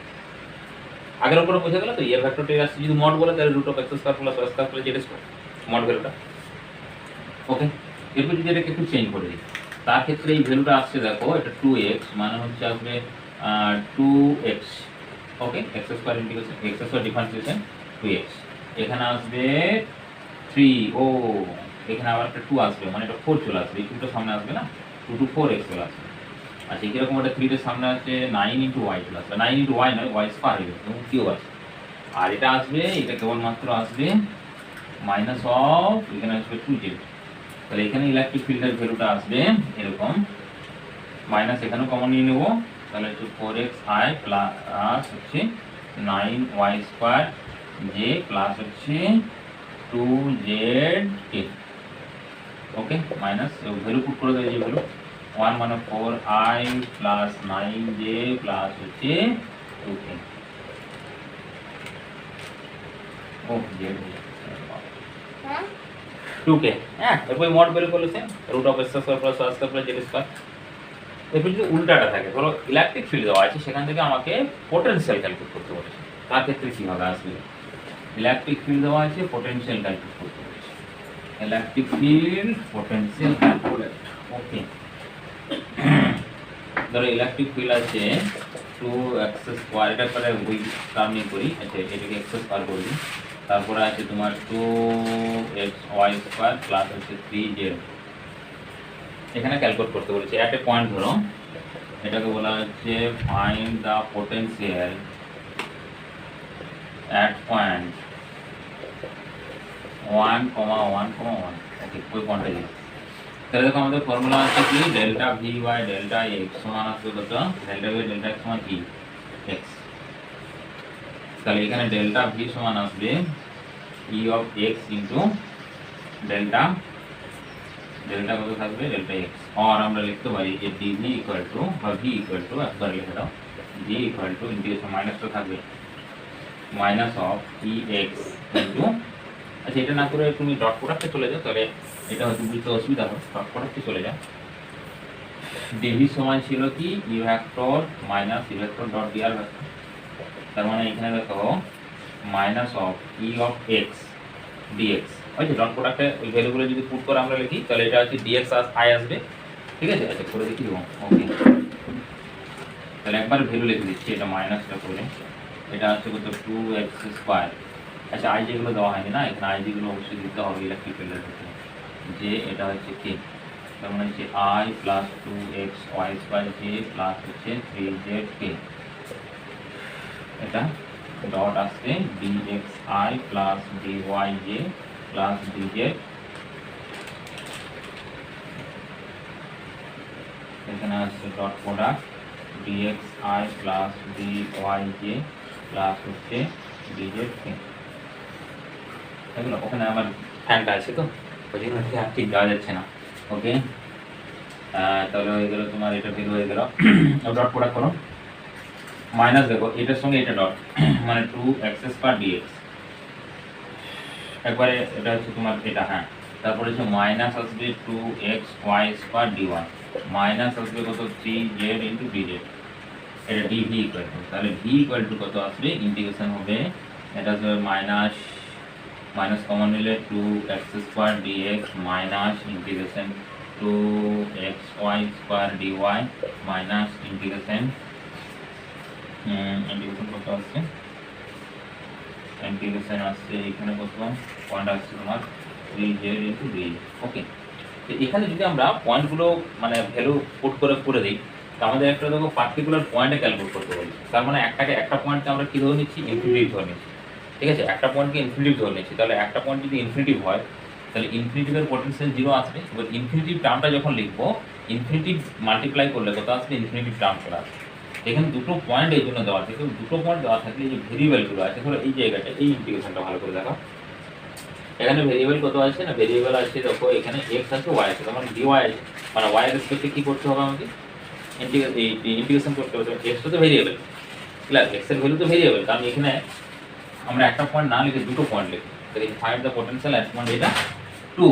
আগের উপরে বোঝা গেল তো, এর ভেক্টরটা আসছে যদি মড বলে, তাহলে root of X square plus Y square plus Z square, mod ভ্যালুটা। ওকে, এরপর যদি এটাকে একটু চেঞ্জ করে দিই, তার ক্ষেত্রে এই ভ্যালুটা আসছে, দেখো এটা 2x মানে হচ্ছে আসবে 2x। Okay, x square integration, x square differentiation 2x, এখানে আসবে 3, ও এখানে আবার একটা 2 আসবে, মানে এটা 4 চলে আসবে, এই 2টা সামনে আসবে না, 2 to 4x চলে আসবে। আচ্ছা, কিরকম এটা 3 এর সামনে আছে 9 ইন্টু y চলে আসবে, 9 ইন্টু y নয়, y স্কোয়ার হয়ে যাবে এবং কিউব আছে। আর এটা আসবে, এটা কেবলমাত্র আসবে মাইনাস অফ, এখানে আসবে 2z। তাহলে এখানে ইলেকট্রিক ফিল্ডের ভ্যালুটা আসবে এরকম, মাইনাস এখানেও কমন নিয়ে নেবো, তাহলে হচ্ছে 4xi প্লাস হচ্ছে 9y স্কোয়ার জে প্লাস হচ্ছে 2zk। ওকে, মাইনাস ভ্যালু পুট করে দেয়, যে ভ্যালু 1 মানে 4i প্লাস 9j প্লাস হচ্ছে 2k। ও জেড 2k, হ্যাঁ। এরপর মড ভ্যালু বলেছে root of X square plus Y square plus Z square. এরপর যদি উল্টাটা থাকে, ধরো ইলেকট্রিক ফিল্ড দেওয়া আছে, সেখান থেকে আমাকে পোটেনশিয়াল ক্যালকুলেট করতে বলেছে, তার ক্ষেত্রে কীভাবে আসবে, ইলেকট্রিক ফিল্ড দেওয়া আছে, পোটেনশিয়াল ক্যালকুলেট করতে বলেছে, ইলেকট্রিক ফিল্ড পোটেনশিয়াল ক্যালকুলেট। ওকে, ধরো ইলেকট্রিক ফিল্ড আছে 2x স্কয়ার, এটা করে ওই টার্মে করি, আচ্ছা এটাকে x স্কয়ার করে দিই, তারপরে আছে তোমার 2xy স্কয়ার প্লাস হচ্ছে 3z, এখানে ক্যালকুলেট করতে বলেছে এট এ পয়েন্ট। ধরো এটাকে বলা হচ্ছে find the potential at point 1,1,1। Okay, ওই পয়েন্টে যাই। তাহলে দেখো আমাদের ফর্মুলা আছে কি, delta V by delta x সমান আসবে কত, ডেল্টা ভি ডেল্টা এক্স সমান কি এক্স। তাহলে এখানে ডেল্টা ভি সমান আসবে ই of x into delta, delta কত থাকবে ডেল্টা এক্স। আর আমরা লিখতে পারি যে ডিভি ইকুয়াল টু, বা ভি ইকুয়াল টু, একবার লিখে দাও, ভি ইকুয়াল টু ইন্টিগ্রেশন মাইনাসটা থাকবে minus of E x into, আচ্ছা এটা না করে তুমি ডট প্রোডাক্টে চলে যাও, তাহলে এটা হয়তো বুঝতে অসুবিধা হবে, ডট প্রোডাক্টে চলে যাও। ডিভি সমান ছিল কি E vector minus E vector dot DR vector, তার মানে এখানে দেখো minus of E of X dX. ওই যে ডট প্রোডাক্টে ওই ভ্যালুগুলো যদি পুট করে আমরা লিখি, তাহলে এটা হচ্ছে ডিএক্স আই আসবে, ঠিক আছে। আচ্ছা করে দেখি, ওকে, তাহলে একবার ভ্যালু লিখে দিচ্ছি, এটা মাইনাসটা করে, এটা হচ্ছে কত 2x স্কোয়ার। আচ্ছা আই যেগুলো দেওয়া হয়নি না, এখানে আই যেগুলো অবশ্যই দিতে হবে ইলেকট্রিক ফিল্ডের ক্ষেত্রে, যে এটা হচ্ছে কে, তার মানে হচ্ছে I plus 2xy square J plus হচ্ছে 3zk। এটা ডট আসছে dxi plus dyj plus dz, এখানে আসছে dot product dxi plus dyj plus হচ্ছে dz। এগুলো ওখানে আমার ফ্যানটা আছে তো ওই জন্য ঠিক দেওয়া যাচ্ছে না। ওকে, তাহলে হয়ে গেল তোমার এটা বের হয়ে গেল। ডট প্রোডাক্ট করো, মাইনাস দেখো এটার সঙ্গে এটা ডট মানে 2x স্কয়ার dx, একবারে এটা হচ্ছে তোমার এটা, হ্যাঁ। তারপরে হচ্ছে মাইনাস আসবে 2xy স্কয়ার dy, মাইনাস আসবে কত 3z ইনটু dz, এটা dv ইকুয়াল টু, তাহলে v ইকুয়াল টু কত আসবে, ইন্টিগ্রেশন হবে এটা আসবে মাইনাস মাইনাস কমন নিলে 2x square dx minus integration 2xy square dy minus integration কত আসছে, ইন্টিগ্রেশন আসছে এখানে কত পয়েন্ট আসছে তোমার 3z ইনটু d। ওকে, তো এখানে যদি আমরা পয়েন্টগুলো মানে ভ্যালু পুট করে দিই, তো আমাদের একটা দেখো পার্টিকুলার পয়েন্টে ক্যালকুলেট করতে বলি। তার মানে একটা পয়েন্টকে আমরা কি ধরে নিচ্ছি, ইনফিনিটিভ ধরে নিচ্ছি। ঠিক আছে, একটা পয়েন্টকে ইনফিনিটিভ ধরে নিচ্ছি, তাহলে একটা পয়েন্ট যদি ইনফিনিটিভ হয় তাহলে ইনফিনিটিভের পোটেনশিয়াল 0 আসবে। এবার ইনফিনিটিভ টার্মটা যখন লিখবো, ইনফিনিটিভ মাল্টিপ্লাই করলে কত আসবে, ইনফিনিটিভ টার্ম চলে আসবে। এখানে দুটো পয়েন্ট এই জন্য দেওয়া থাকে, দুটো পয়েন্ট দেওয়া থাকলে যে ভেরিয়েবলগুলো আছে, ধরো এই জায়গাটা, এই ইন্টিগ্রেশনটা ভালো করে দেখো, এখানে ভেরিয়েবল কত আছে না, ভেরিয়েবল আছে দেখো এখানে x আছে y আছে, তার মানে dy আছে, মানে y এর রেসপেক্টে কি করতে হবে আমাকে, ইন্টিগ্রেশন করতে হবে। x তো ভেরিয়েবল, ক্লিয়ার, x এর ভ্যালু তো ভেরিয়েবল, কারণ এখানে আমরা একটা পয়েন্ট না লিখে দুটো পয়েন্ট লিখি। তাহলে find the potential at point এটা 2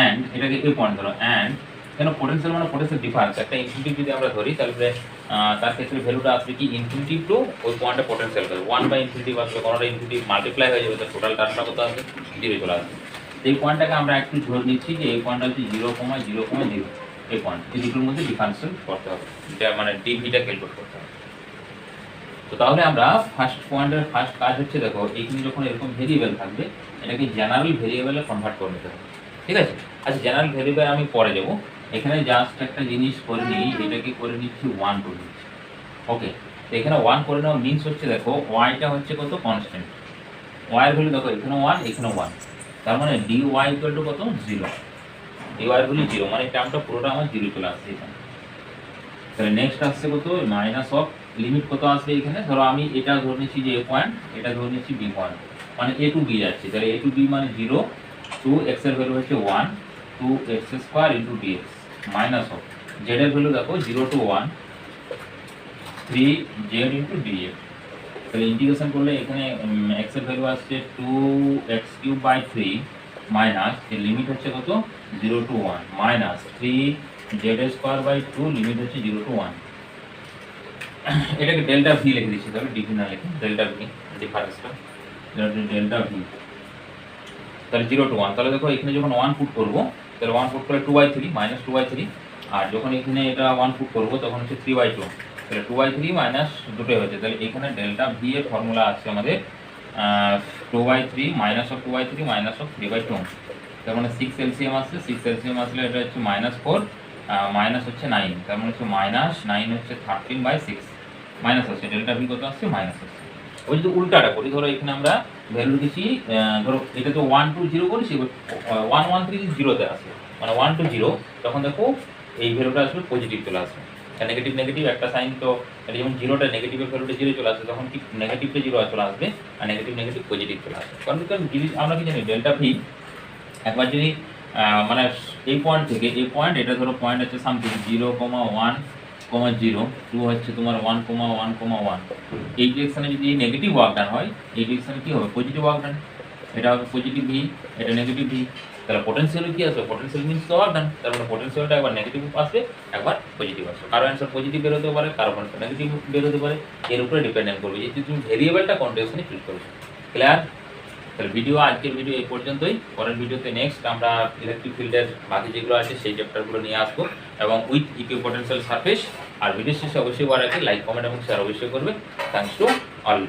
এন্ড এটাকে এই পয়েন্ট ধরো, এন্ড কেন পোটেনশিয়াল মানে পোটেনশিয়াল ডিফারেন্স, একটা ইনফিনিটিভ যদি আমরা ধরি তাহলে তার ক্ষেত্রে ভ্যালুটা আসবে কি, ইনফিনিটিভ টু ওই পয়েন্টে পোটেনশিয়াল করে 1 বাই ইনফিনিটিভ আসবে, কোনটা ইনফিনিটিভ মাল্টিপ্লাই হয়ে যাবে, তো টোটাল টার্মটা কত আসবে, 0 চলে আসবে। এই পয়েন্টটাকে আমরা একটু ধরে নিচ্ছি যে এই পয়েন্টটা হচ্ছে 0,0,0, এই পয়েন্ট, এই দুটোর মধ্যে ডিফারেন্সিয়েট করতে হবে, এটা মানে ডিভিটা ক্যালকুলেট করতে হবে। তো তাহলে আমরা ফার্স্ট পয়েন্টের ফার্স্ট কাজ হচ্ছে দেখো, এইখানে যখন এরকম ভেরিয়েবল থাকবে এটাকে জেনারেল ভেরিয়েবলে কনভার্ট করে নিতে হবে। ঠিক আছে, আচ্ছা জেনারেল ভেরিয়েবল আমি পরে দেবো, এখানে জাস্ট একটা জিনিস করে নিই, এটাকে করে নিচ্ছি 1 করে নিচ্ছি। ওকে, তো এখানে 1 করে নেওয়া মিনস হচ্ছে দেখো ওয়াইটা হচ্ছে কত, কনস্ট্যান্ট, ওয়াই এর ভ্যালু দেখো এখানে 1 এখানে 1, তার মানে dy ইকুয়াল টু কত 0, dy এর ভ্যালু 0, মানে এই টার্মটা পুরোটা আমার 0 চলে আসছে এখানে। তাহলে নেক্সট আসছে কত, মাইনাস অফ লিমিট কত আসবে এখানে, ধরো আমি এটা ধরে নিচ্ছি যে এ পয়েন্ট, এটা ধরে নিচ্ছি বি পয়েন্ট, মানে এ টু বি যাচ্ছে, তাহলে এ টু বি মানে 0, 2x এর ভ্যালু হচ্ছে 1, 2x square into dx minus of z এর ভ্যালু দেখো 0 টু 1, 3z ইনটু dx। তাহলে ইন্টিগ্রেশন করলে এখানে x এর ভ্যালু আসছে 2x³ 3 মাইনাস এর লিমিট হচ্ছে কত 0 টু 1 মাইনাস 3z² 2 লিমিট হচ্ছে 0 টু 1। এটাকে ডেল্টা ভি লিখে দিচ্ছি, তাহলে ডিভি না লিখে ডেল্টা ভি ডিফারেন্সটা, ডেল্টা ভি, তাহলে 0 টু 1। তাহলে দেখো এখানে যখন 1 পুট করবো তাহলে 1 পুট করলে 2/3 মাইনাস 2/3, আর যখন এখানে এটা 1 পুট করবো তখন হচ্ছে 3/2, তাহলে 2/3 মাইনাস দুটোই হচ্ছে। তাহলে এখানে ডেল্টা ভি এর ফর্মুলা আছে আমাদের 2/3 মাইনাস অফ 2/3 মাইনাস অফ 3/2, তার মানে 6 এলসিএম আসছে, 6 এলসিএম আসলে এটা হচ্ছে -4 মাইনাস হচ্ছে 9, তার মানে হচ্ছে -9 হচ্ছে 13/6 মাইনাস আসছে, ডেল্টা ভি কত আসছে মাইনাস আসছে। ওই যদি উল্টাটা করি, ধরো এখানে আমরা ভ্যালু দিচ্ছি, ধরো এটা তো 1 টু 0 করেছি, 1 1 3 0তে আসবে, মানে 1 টু 0, তখন দেখো এই ভ্যালুটা আসবে পজিটিভ চলে আসবে, নেগেটিভ নেগেটিভ একটা সাইন, তো এটা যেমন 0টা নেগেটিভের ভ্যালুটা 0 চলে আসবে, তখন কি নেগেটিভটা 0 চলে আসবে, আর নেগেটিভ নেগেটিভ পজিটিভ চলে আসবে। কারণ আমরা কি জানি ডেল্টা ভি একবার যদি মানে এই পয়েন্ট থেকে এই পয়েন্ট, এটা ধরো পয়েন্ট আছে সামথিং 0,1,0, 2 হচ্ছে তোমার 1,1,1, এই ডিরেকশনে যদি নেগেটিভ ওয়ার্ক ডান হয়, এই ডিরেকশনে কি হবে পজিটিভ ওয়ার্ক ডান, এটা হবে পজিটিভ ভি, এটা নেগেটিভ ভি, তাহলে পোটেনশিয়াল কি আসবে, পোটেনশিয়াল মিন্স তো ওয়ার্ক ডান, তার মানে পোটেনশিয়ালটা একবার নেগেটিভ আসবে একবার পজিটিভ আসবে, কারো অ্যান্সার পজিটিভ বের হতে পারে, কারো অ্যান্সার নেগেটিভ বের হতে পারে, এর উপরে ডিপেন্ডেন্ট করবে যে তুমি ভেরিয়েবলটা কোন ডিরেকশনে চুজ করবে। ক্লিয়ার? তাহলে আজকের ভিডিও এই পর্যন্তই, পরের ভিডিওতে নেক্সট আমরা ইলেকট্রিক ফিল্ডের বাকি যেগুলো আছে সেই চ্যাপ্টারগুলো নিয়ে আসবো, এবং উইথ ইকুইপোটেনশিয়াল সারফেস। আর ভিডিও শেষে অবশ্যই বলার আগে লাইক কমেন্ট এবং শেয়ার অবশ্যই করবে। Thanks to all.